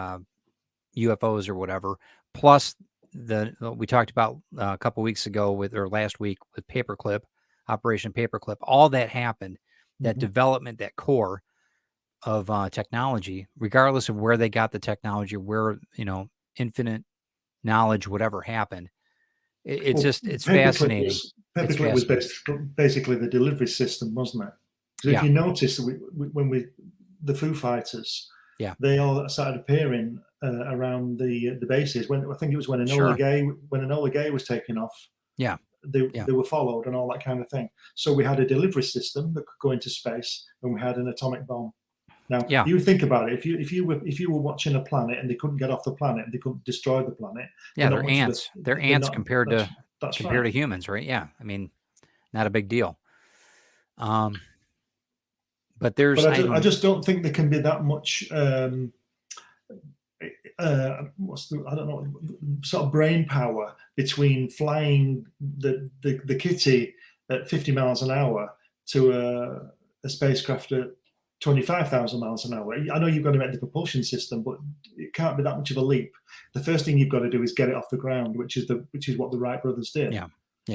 UFOs or whatever. Plus, we talked about a couple weeks ago or last week with Paperclip, Operation Paperclip. All that happened, that development, that core of technology, regardless of where they got the technology, where infinite knowledge, whatever happened. It's fascinating. Paperclip was basically the delivery system, wasn't it? Because if you notice, when the Foo Fighters, they all started appearing around the bases. When I think it was when Enola Gay was taken off. Yeah. They were followed and all that kind of thing. So we had a delivery system that could go into space, and we had an atomic bomb. Now, you think about it. If you were watching a planet and they couldn't get off the planet and they couldn't destroy the planet, they're ants. They're ants compared to humans, right? Yeah, I mean, not a big deal. But I just don't think there can be that much. I don't know, sort of brain power between flying the Kitty at 50 miles an hour to a spacecraft at 25,000 miles an hour. I know you've got to make the propulsion system, but it can't be that much of a leap. The first thing you've got to do is get it off the ground, which is what the Wright brothers did. Yeah.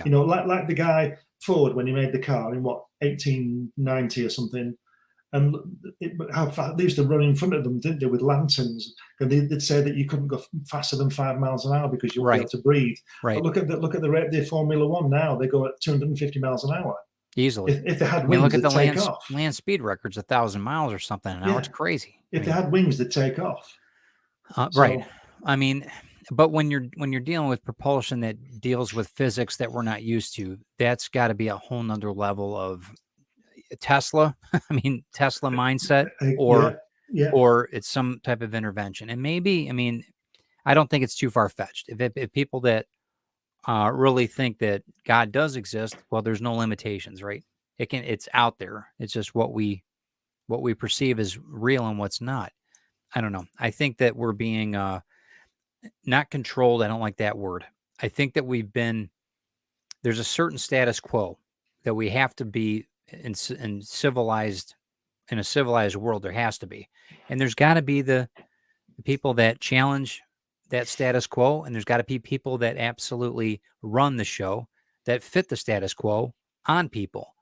Like the guy Ford when he made the car in 1890 or something. And how fast they used to run in front of them, didn't they, with lanterns? And they'd say that you couldn't go faster than 5 miles an hour because you wouldn't be able to breathe. Right. But look at the rate of the Formula One now. They go at 250 miles an hour easily. If they had wings, look at the off. land speed records, 1,000 miles or something. Now it's crazy. If they had wings, they'd take off. Right. I mean, but when you're dealing with propulsion that deals with physics that we're not used to, that's got to be a whole nother level of Tesla. I mean, Tesla mindset, or it's some type of intervention. And maybe, I mean, I don't think it's too far fetched. If people that really think that God does exist, well, there's no limitations, right? It's out there. It's just what we perceive as real and what's not. I don't know. I think that we're being not controlled. I don't like that word. I think that there's a certain status quo that we have to be in a civilized world. There has to be, and there's got to be the people that challenge that status quo, and there's got to be people that absolutely run the show that fit the status quo on people.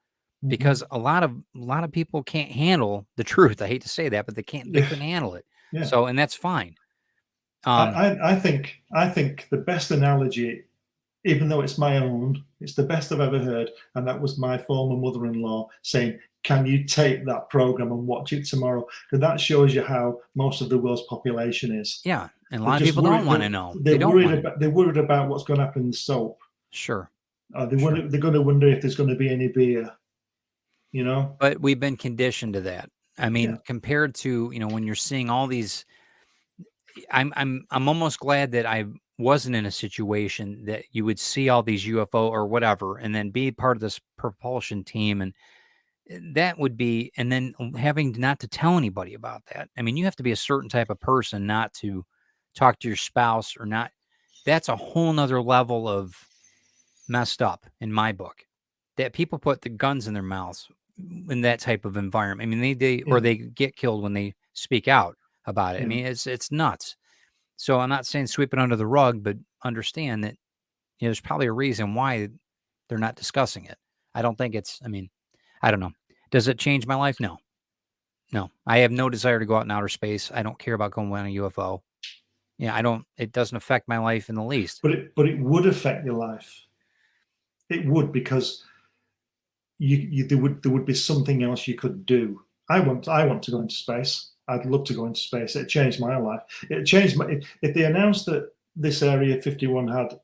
because a lot of people can't handle the truth. I hate to say that, but they Yeah. couldn't handle it. Yeah. So, and that's fine. I think the best analogy, even though it's my own, it's the best I've ever heard, and that was my former mother-in-law saying, "Can you tape that program and watch it tomorrow?" Because that shows you how most of the world's population is. Yeah, and a They're lot of just people don't worried. want to know. They're They don't worried want. about. They're worried about what's going to happen in the soap. Sure. They're going to wonder if there's going to be any beer. You know. But we've been conditioned to that. I mean, Yeah. compared to, when you're seeing all these, I'm almost glad that I wasn't in a situation that you would see all these UFO or whatever, and then be part of this propulsion team, and that would be, and then having not to tell anybody about that. I mean, you have to be a certain type of person not to talk to your spouse or not. That's a whole nother level of messed up in my book. That people put the guns in their mouths in that type of environment. I mean, or they get killed when they speak out about it. I mean, it's nuts. So I'm not saying sweep it under the rug, but understand that there's probably a reason why they're not discussing it. I don't think it's. I mean, I don't know. Does it change my life? No. No. I have no desire to go out in outer space. I don't care about going on a UFO. Yeah, I don't. It doesn't affect my life in the least. But it would affect your life. It would, because there would be something else you could do. I want to go into space. I'd love to go into space. It changed my life. It changed my. If they announced that this Area 51 had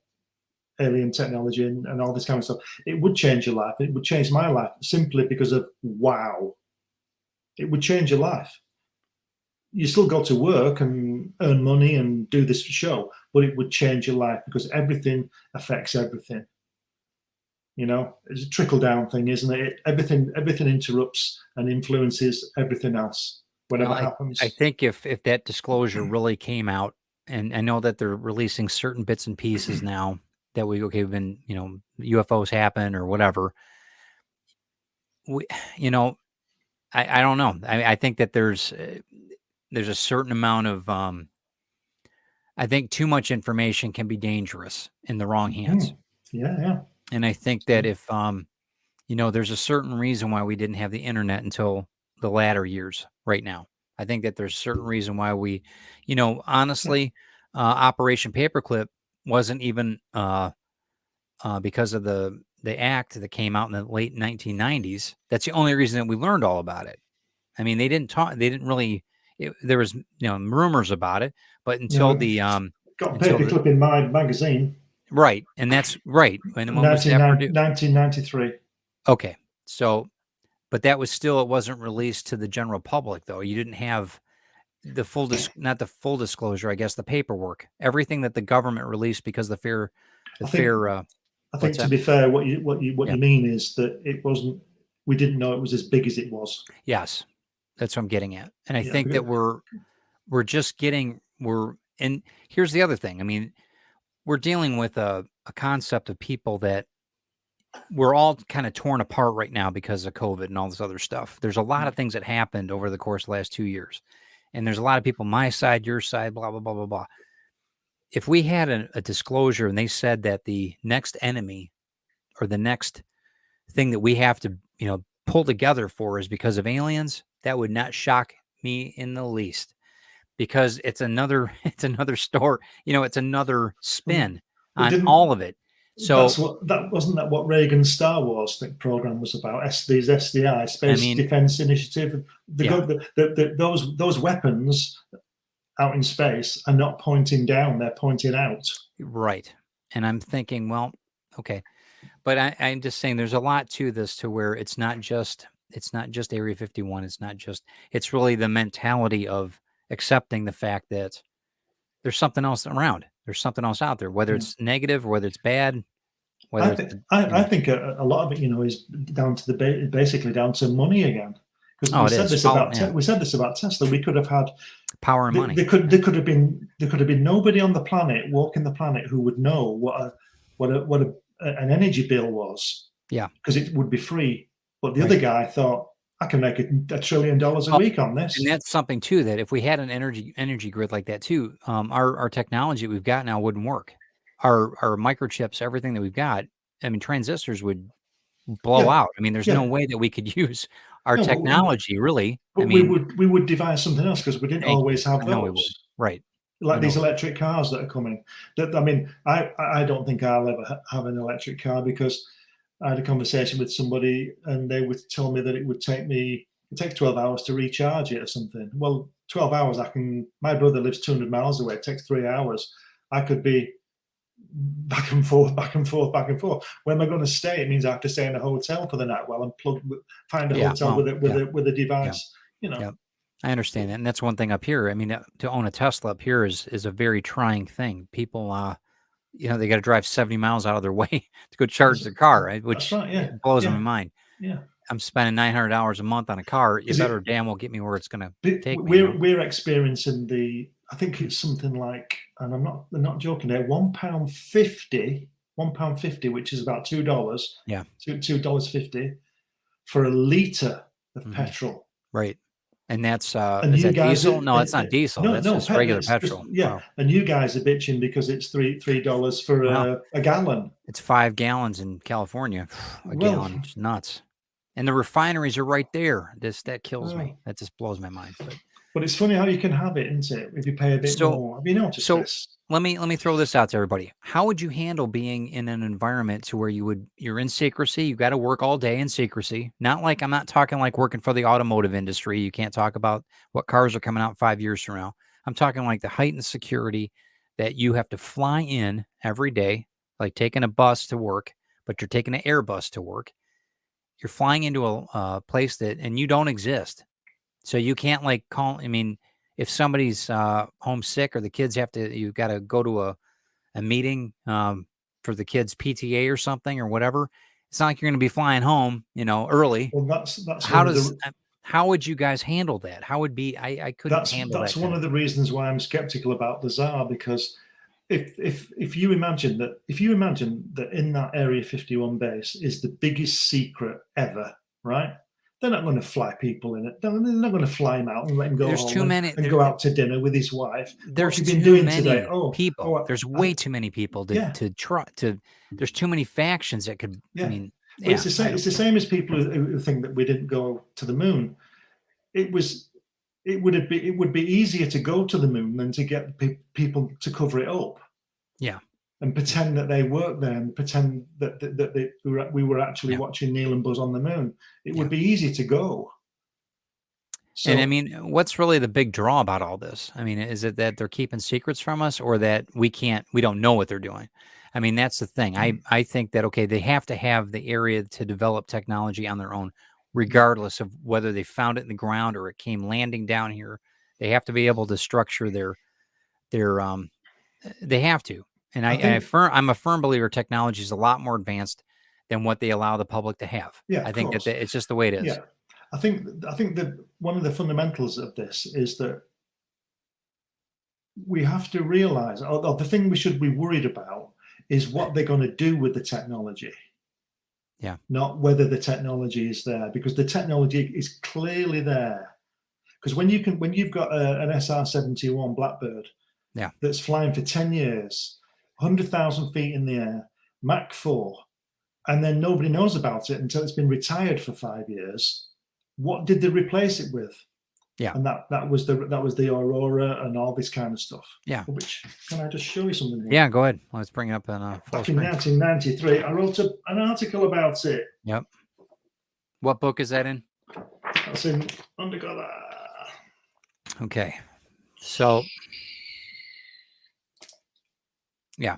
alien technology and all this kind of stuff, it would change your life. It would change my life simply because of wow. It would change your life. You still go to work and earn money and do this show, but it would change your life because everything affects everything. It's a trickle down thing, isn't it? Everything interrupts and influences everything else. Whatever happens. I think if that disclosure really came out, and I know that they're releasing certain bits and pieces now that we've been, UFOs happen or whatever. I don't know. I think that there's a certain amount of, I think too much information can be dangerous in the wrong hands. Yeah. And I think that if, there's a certain reason why we didn't have the internet until the latter years right now. I think that there's a certain reason why we, honestly, Operation Paperclip wasn't even because of the act that came out in the late 1990s. That's the only reason that we learned all about it. I mean, they didn't really, there was, rumors about it, but until the, got Paperclip in my magazine. Right. And that's right. And when was that produced? 1993. Okay. So, but that was still, it wasn't released to the general public though. You didn't have the full, not the full disclosure, I guess, the paperwork, everything that the government released because I think to be fair, what you mean is that it wasn't, we didn't know it was as big as it was. Yes. That's what I'm getting at. And I think that we're just getting, and here's the other thing. I mean, we're dealing with a concept of people that we're all kind of torn apart right now because of COVID and all this other stuff. There's a lot of things that happened over the course of the last 2 years. And there's a lot of people, my side, your side, blah, blah, blah, blah, blah. If we had a disclosure and they said that the next enemy or the next thing that we have to, pull together for is because of aliens, that would not shock me in the least. Because it's another story, it's another spin on all of it. So wasn't what Reagan's Star Wars program was about? These SDI, Space Defense Initiative. Those weapons out in space are not pointing down; they're pointing out. Right, and I'm thinking, well, okay, but I'm just saying, there's a lot to this, to where it's not just Area 51. It's really the mentality of accepting the fact that there's something else around. There's something else out there, whether it's negative or whether it's bad. I think a lot of it, is down to basically down to money again. Because we said this about Tesla. We could have had power and money. There could have been nobody on the planet walking the planet who would know what an energy bill was. Yeah, because it would be free. But the other guy thought, I can make $1 trillion a week on this. And that's something too, that if we had an energy grid like that too, our technology we've got now wouldn't work. Our microchips, everything that we've got, I mean, transistors would blow Yeah. out. I mean, there's no Yeah. way that we could use our No, technology, really. I but mean, we would devise something else because we didn't thank you. always have I know we would. those. Right. I Like know these we would. electric cars that are coming. That I mean, I don't think I'll ever have an electric car because I had a conversation with somebody and they would tell me that it takes 12 hours to recharge it or something. Well, 12 hours, my brother lives 200 miles away. It takes 3 hours. I could be back and forth, back and forth, back and forth. Where am I going to stay? It means I have to stay in a hotel for the night while I'm find a Yeah. hotel Well, with a yeah. device, you know. Yeah. I understand that. And that's one thing up here. I mean, to own a Tesla up here is a very trying thing. People, they got to drive 70 miles out of their way to go charge That's their car, that's which right. Yeah. blows my Yeah. mind. Yeah. I'm spending $900 a month on a car. You Because better damn well get me where it's going to take me, we're experiencing I think it's something like, and I'm not joking there, £1.50, which is about $2, Yeah. $2.50 for a litre of Mhm. petrol. Right. And that's, And is you that guys, diesel? No, it's not diesel. no, That's no, just regular it's just, petrol. yeah. Wow. And you guys are bitching because it's $3 for Well, a gallon. it's 5 gallons in California. A Well, gallon. It's nuts. And the refineries are right there. That kills me. oh, That just blows my mind. but it's funny how you can have it, isn't it? If you pay a bit So, more. Have you noticed so this? let me throw this out to everybody. How would you handle being in an environment to where you're in secrecy? You got to work all day in secrecy. I'm not talking like working for the automotive industry. You can't talk about what cars are coming out 5 years from now. I'm talking like the heightened security that you have to fly in every day, like taking a bus to work, but you're taking an Airbus to work. You're flying into a place and you don't exist. So you can't like call. I mean, if somebody's homesick or the kids you've got to go to a meeting for the kids' PTA or something or whatever. It's not like you're going to be flying home, early. Well, that's How one of does the how would you guys handle that? How would be? I couldn't handle that's that one kind of of the thing. reasons why I'm skeptical about the Tsar, because if you imagine that in that Area 51 base is the biggest secret ever, right? They're not going to fly people in it. They're not going to fly him out and let him go There's home too many. and go out to dinner with his wife. What have There's you been too doing today? many people. There's I, way too many people yeah, to try to. There's too many factions that could. I yeah. mean, But it's yeah. the same. It's the same as people who think that we didn't go to the moon. It was. It would be easier to go to the moon than to get people to cover it up. Yeah. And pretend that they worked there and pretend that we were actually Yeah. watching Neil and Buzz on the moon. It Yeah. would be easy to go. And I So mean, what's really the big draw about all this? I mean, is it that they're keeping secrets from us or that we don't know what they're doing? I mean, that's the thing. I think that, okay, they have to have the area to develop technology on their own, regardless of whether they found it in the ground or it came landing down here. They have to be able to structure their they have to. And I think, I'm a firm believer technology is a lot more advanced than what they allow the public to have. yeah, I of think course, it's just the way it is. yeah. I think that one of the fundamentals of this is that we have to realize, or the thing we should be worried about, is what they're going to do with the technology. Yeah. Not whether the technology is there, because the technology is clearly there. Because when you've got an SR-71 Blackbird, Yeah. that's flying for 10 years, 100,000 feet in the air, Mach 4, and then nobody knows about it until it's been retired for 5 years. What did they replace it with? Yeah. And that was the Aurora and all this kind of stuff. Yeah. Which, can I just show you something here? Yeah, go ahead. Let's bring it up in full Back in screen. 1993, I wrote an article about it. Yep. What book is that in? That's in Undercover. Okay. So, yeah.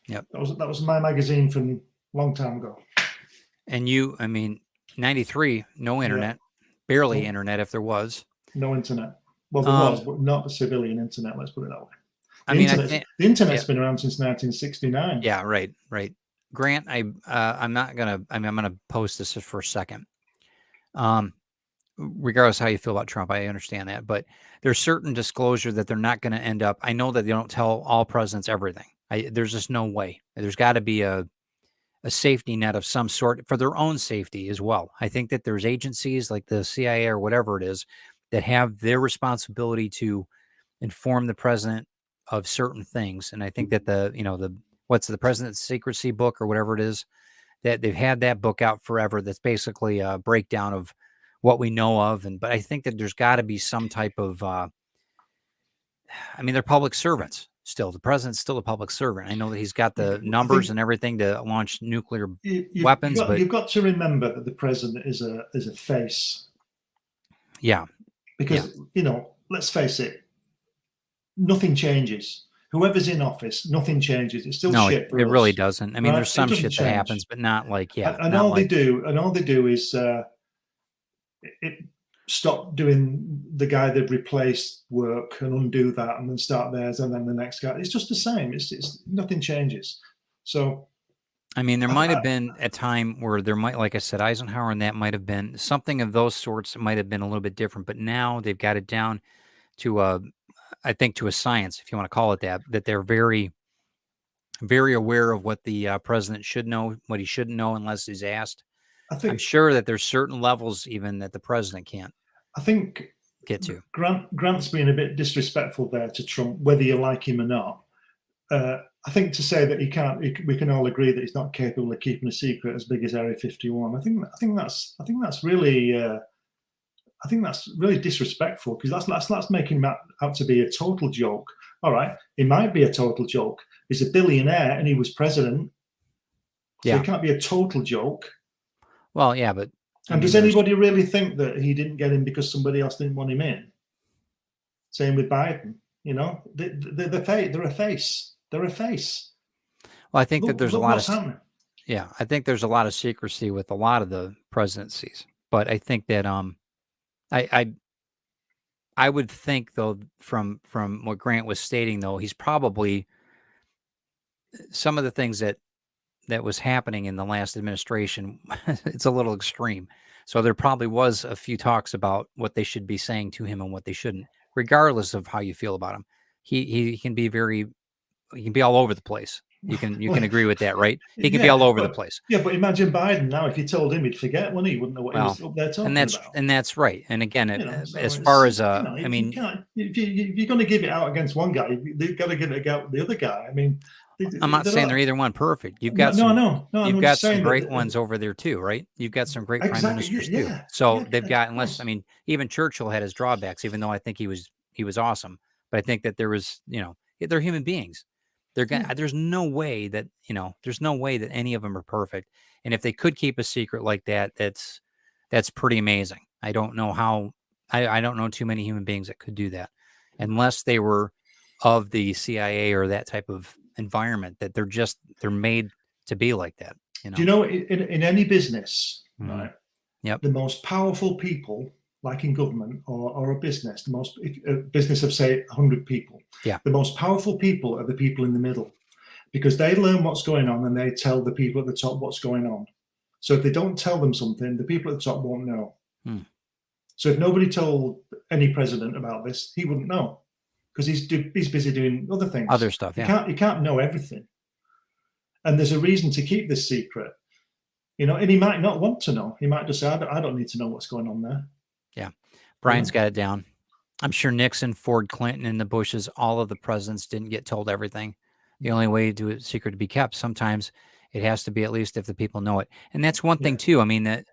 Yep. That was my magazine from a long time ago. And 93, no internet, barely internet if there was. No internet. Well, there was, but not the civilian internet. Let's put it that way. The internet's been around since 1969. Yeah, right. Grant, I'm gonna post this for a second. Regardless how you feel about Trump, I understand that, but there's certain disclosure that they're not going to end up. I know that they don't tell all presidents everything. There's just no way. There's got to be a safety net of some sort for their own safety as well. I think that there's agencies like the CIA or whatever it is that have their responsibility to inform the president of certain things. And I think that the president's secrecy book or whatever it is, that they've had that book out forever. That's basically a breakdown of what we know of. But I think that there's got to be some type of, I mean, they're public servants still. The president's still a public servant. I know that he's got the I numbers think and everything to launch nuclear you've weapons, got but you've got to remember that the president is a face, yeah, because let's face it, nothing changes. Whoever's in office, nothing changes. It's still no, shit for it us. really doesn't. I mean, Right? there's It some doesn't shit that change. happens, but not like, yeah, And not all like, they do is stop doing the guy they've replaced work and undo that and then start theirs and then the next guy. It's just the same. It's nothing changes. So I mean, there might have been a time where there might, like I said, Eisenhower and that might have been something of those sorts. Might have been a little bit different, but now they've got it down to I think to a science, if you want to call it that. That they're very, very aware of what the president should know, what he shouldn't know unless he's asked. I I'm think sure that there's certain levels even that the president can't I think get to. Grant's being a bit disrespectful there to Trump, whether you like him or not. I think to say that we can all agree that he's not capable of keeping a secret as big as Area 51. I think that's really disrespectful, because that's making him out to be a total joke. All right, he might be a total joke. He's a billionaire and he was president, so Yeah. he can't be a total joke. Well, yeah, but And does anybody really think that he didn't get in because somebody else didn't want him in? Same with Biden. They're a face. They're a face. Well, I think that there's a lot of happening. Yeah, I think there's a lot of secrecy with a lot of the presidencies, but I think that I would think though from what Grant was stating though, he's probably some of the things that was happening in the last administration, it's a little extreme. So there probably was a few talks about what they should be saying to him and what they shouldn't, regardless of how you feel about him. He can be he can be all over the place. You can agree with that, right? He can be all over the place. Yeah, but imagine Biden now. If you told him, he'd forget, wouldn't he? He wouldn't know what he was up there talking about. And that's right. And again, So as far as I mean, if you're going to give it out against one guy, you've got to give it out the other guy. I mean, I'm not saying they're either one perfect. You've got you've got some great ones over there too, right? You've got some great prime ministers too. So they've got, unless, I mean, even Churchill had his drawbacks, even though I think he was awesome. But I think that there was, they're human beings. There's no way that any of them are perfect. And if they could keep a secret like that, that's pretty amazing. I don't know how. I don't know too many human beings that could do that, unless they were of the CIA or that type of environment, that they're made to be like that. Do you know, in any business, right? Yep. The most powerful people, like in government or a business, a business of say 100 people. Yeah. The most powerful people are the people in the middle, because they learn what's going on and they tell the people at the top what's going on. So if they don't tell them something, the people at the top won't know. So if nobody told any president about this, he wouldn't know, because he's busy doing other things, other stuff. Yeah. You can't know everything, and there's a reason to keep this secret. And he might not want to know. He might just say, I don't need to know what's going on there. Yeah. Brian's got it down. I'm sure Nixon, Ford, Clinton, and the Bushes, all of the presidents didn't get told everything. The only way to a secret to be kept, sometimes it has to be at least if the people know it. And that's one thing too. I mean, that,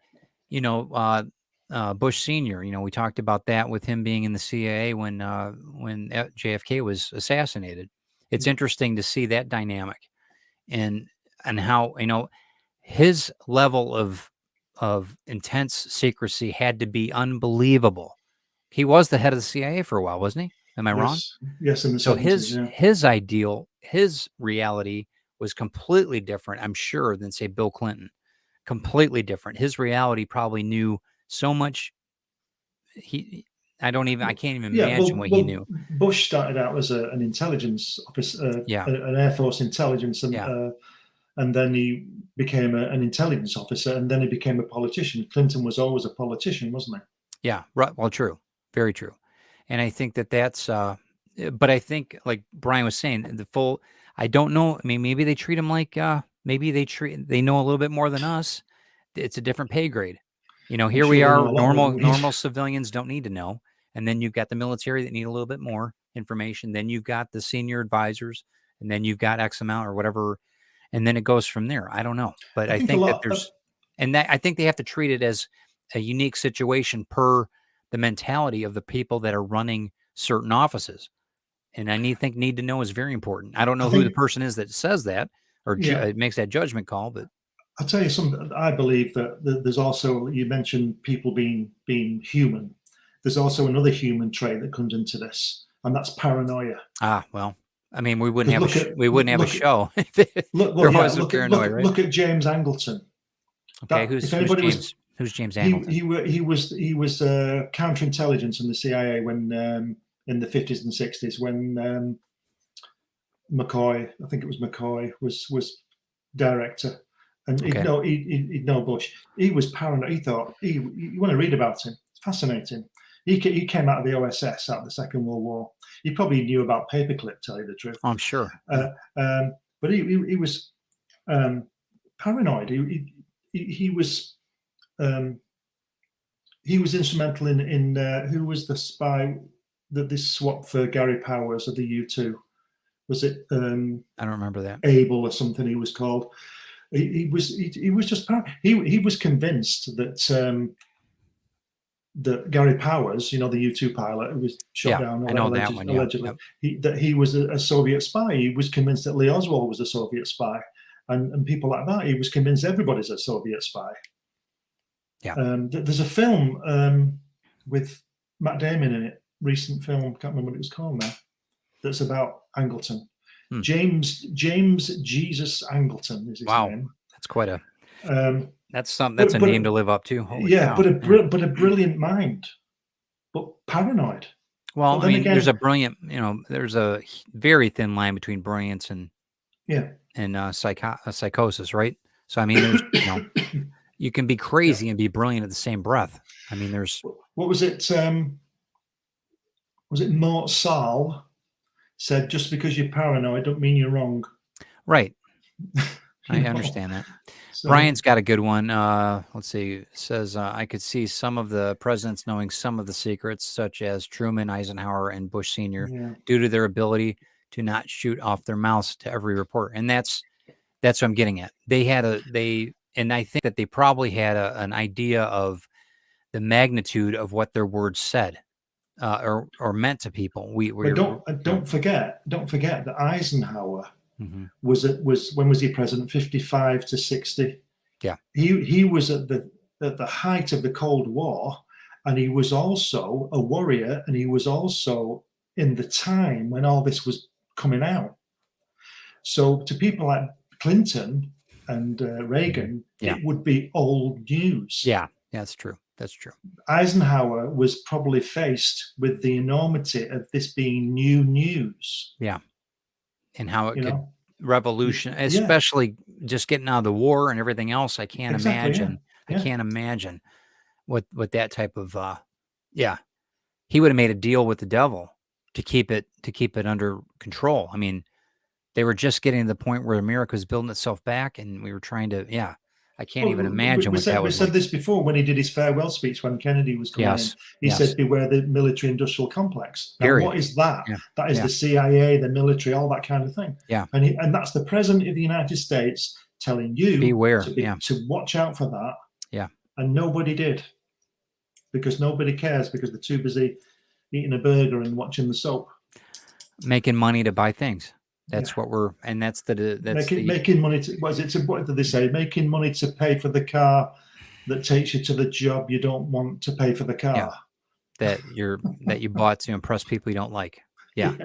Bush Sr., we talked about that with him being in the CIA when JFK was assassinated. It's interesting to see that dynamic and how, his level of intense secrecy had to be unbelievable. He was the head of the CIA for a while, wasn't he? Am I wrong? Yes, in the so 70s, his reality was completely different, I'm sure, than say Bill Clinton. Completely different. His reality probably knew so much. I can't even imagine what he knew. Bush started out as an intelligence officer, an Air Force intelligence, and then he became an intelligence officer, and then he became a politician. Clinton was always a politician, wasn't he? Yeah, right. Well, true. Very true. And I think that's, but I think, like Brian was saying, I don't know. I mean, maybe they treat him like, they know a little bit more than us. It's a different pay grade. Here we are, normal civilians don't need to know. And then you've got the military that need a little bit more information. Then you've got the senior advisors, and then you've got X amount or whatever. and then it goes from there. I don't know, but I think a think that lot. there's, and that I think they have to treat it as a unique situation per the mentality of the people that are running certain offices. And I need to know is very important. I don't know I who the think, person is that says that or yeah. makes that judgment call, but I'll tell you something. I believe that there's also, you mentioned people being human. There's also another human trait that comes into this, and that's paranoia. well, I mean, we wouldn't Because have we wouldn't have a look at show if well, there yeah, wasn't paranoia, right? look at James Angleton. Okay, That if anybody was who's James Angleton? he was counterintelligence in the CIA when in the 50s and 60s when McCoy, I think it was McCoy, was director, and Okay. he'd know Bush. He was paranoid. He thought you want to read about him. It's fascinating. He came out of the OSS out of the Second World War. He probably knew about paperclip, tell you the truth. Oh, I'm sure. But he was paranoid. He was instrumental in who was the spy that this swapped for Gary Powers of the U2. Was it I don't remember that. Abel or something he was called? He was just he was convinced that that Gary Powers, you know, the U2 pilot who was shot down I know that one, yeah. allegedly, Yep. that he was a Soviet spy. He was convinced that Lee Oswald was a Soviet spy, and people like that. He was convinced everybody's a Soviet spy. Yeah. There's a film with Matt Damon in it, recent film, can't remember what it was called now, that's about Angleton. James Jesus Angleton is his name. That's quite a that's a but name to live up to. Holy yeah, cow. but a brilliant mind, but paranoid. Well, But I then mean, again, there's a brilliant, there's a very thin line between brilliance and yeah, psychosis, right? So I mean, there's you can be crazy and be brilliant at the same breath. I mean, there's what was it? Was it Mort Sahl said, just because you're paranoid don't mean you're wrong. right. I know? understand that. So, Brian's got a good one. Let's see. It says, I could see some of the presidents knowing some of the secrets, such as Truman, Eisenhower, and Bush Sr., yeah. due to their ability to not shoot off their mouths to every report. And that's what I'm getting at. And I think that they probably had an idea of the magnitude of what their words said or meant to people. But don't forget that Eisenhower was when was he president? 55 to 60. Yeah. He was at the height of the Cold War, and he was also a warrior, and he was also in the time when all this was coming out. So to people like Clinton and Reagan, it would be old news. Yeah, that's true. That's true. Eisenhower was probably faced with the enormity of this being new news. Yeah. And how it could revolution, especially just getting out of the war and everything else. I can't imagine. Yeah. I can't imagine what that type of he would have made a deal with the devil to keep it under control. I mean, they were just getting to the point where America was building itself back, and we were trying to I can't even imagine what that was. We said this before when he did his farewell speech when Kennedy was coming in. He said, "Beware the military-industrial complex." Now, what is that? Yeah. That is the CIA, the military, all that kind of thing. Yeah. And that's the president of the United States telling you beware to watch out for that. Yeah. And nobody did, because nobody cares, because they're too busy eating a burger and watching the soap, making money to buy things. That's what that's making money to, what did they say? Making money to pay for the car that takes you to the job you don't want to pay for the car. Yeah. That you bought to impress people you don't like. Yeah.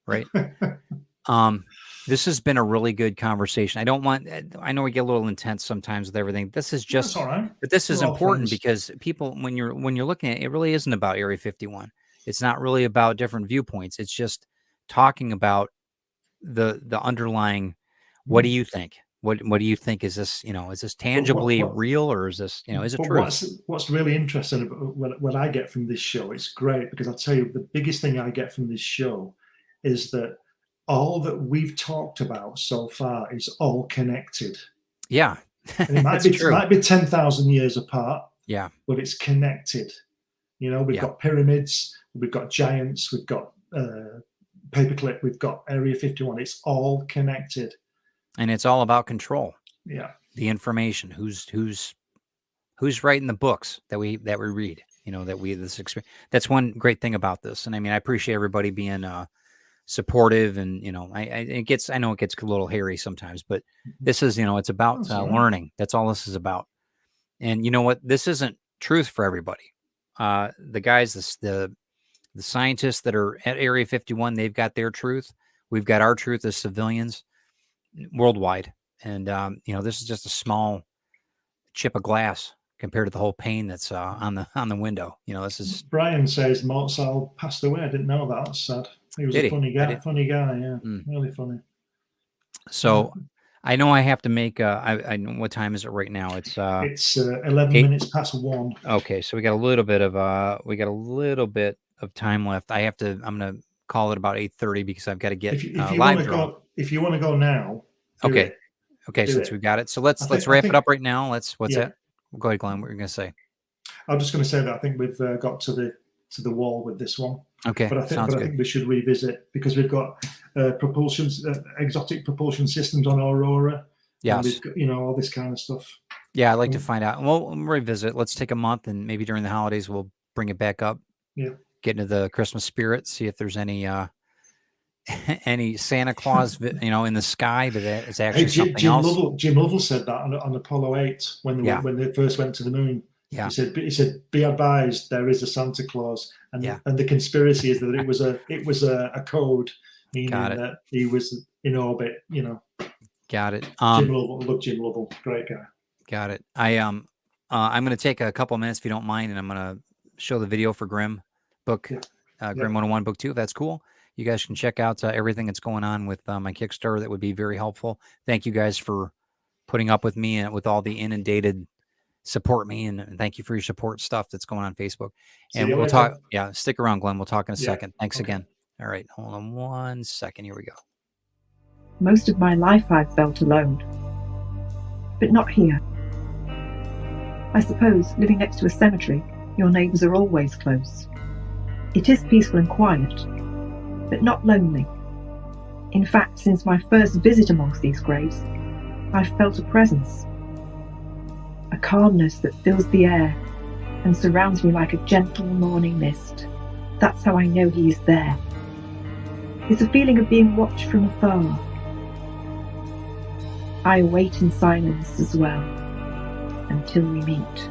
Right. This has been a really good conversation. I know we get a little intense sometimes with everything. This is just, all right. But this is important because people, when you're looking at it, it really isn't about Area 51. It's not really about different viewpoints. It's just talking about the underlying, what do you think? What do you think? Is this, is this tangibly real, or is this, is it true? What's really interesting about what I get from this show, it's great, because I'll tell you, the biggest thing I get from this show is that all that we've talked about so far is all connected. Yeah. And it might be 10,000 years apart. Yeah. But it's connected. We've got pyramids, we've got giants, we've got paperclip, we've got Area 51. It's all connected. And it's all about control. Yeah. The information, who's writing the books that we read, that's one great thing about this. And I mean, I appreciate everybody being supportive, and I know it gets a little hairy sometimes, but this is, it's about That's all right. learning. That's all this is about. And you know what? This isn't truth for everybody. The guys, the scientists that are at Area 51, they've got their truth. We've got our truth as civilians worldwide. And, this is just a small chip of glass compared to the whole pane that's on the window. This is. Brian says Mozart passed away. I didn't know that. That's sad. He was Did a he? funny I guy. didn't- Funny guy. Yeah. Mm. Really funny. So I know I have to make. I know what time is it right now? It's It's 11 eight- minutes past 1. okay. So we got a little bit of time left. I'm gonna call it about 8:30 because I've got to get If you want live to draw. go, if you want to go now. do Okay. it. Okay, Do since it. we got it, so let's I wrap it think- up right now. What's Yeah. that? Go ahead, Glenn. What are you gonna say? I'm just going to say that I think we've got to the wall with this one. Okay, But I sounds good. think we should revisit, because we've got exotic propulsion systems on Aurora. And Yes. we've got, all this kind of stuff. Yeah, I'd like to find out. Well, we'll revisit. Let's take a month, and maybe during the holidays we'll bring it back up. Yeah. Get into the Christmas spirit. See if there's any any Santa Claus, in the sky, but that is actually something else. Jim Lovell said that on Apollo 8 when they first went to the moon. Yeah. He said, "Be advised, there is a Santa Claus," and Yeah. and the conspiracy is that it was a code, meaning Got it. that he was in orbit. Got it. Jim Lovell, look, Jim Lovell, great guy. Got it. I'm going to take a couple minutes if you don't mind, and I'm going to show the video for Grimm book, Yeah. Grimm 101 book 2, if that's cool. You guys can check out everything that's going on with my Kickstarter. That would be very helpful. Thank you guys for putting up with me and with all the inundated support me, and thank you for your support stuff that's going on Facebook. And you we'll later. talk. Yeah, stick around, Glenn. We'll talk in a Yeah, second. Thanks okay. again. All right, hold on 1 second. Here we go. Most of my life I've felt alone. But not here. I suppose, living next to a cemetery, your neighbours are always close. It is peaceful and quiet, but not lonely. In fact, since my first visit amongst these graves, I've felt a presence. A calmness that fills the air and surrounds me like a gentle morning mist. That's how I know he is there. It's a feeling of being watched from afar. I wait in silence as well, until we meet.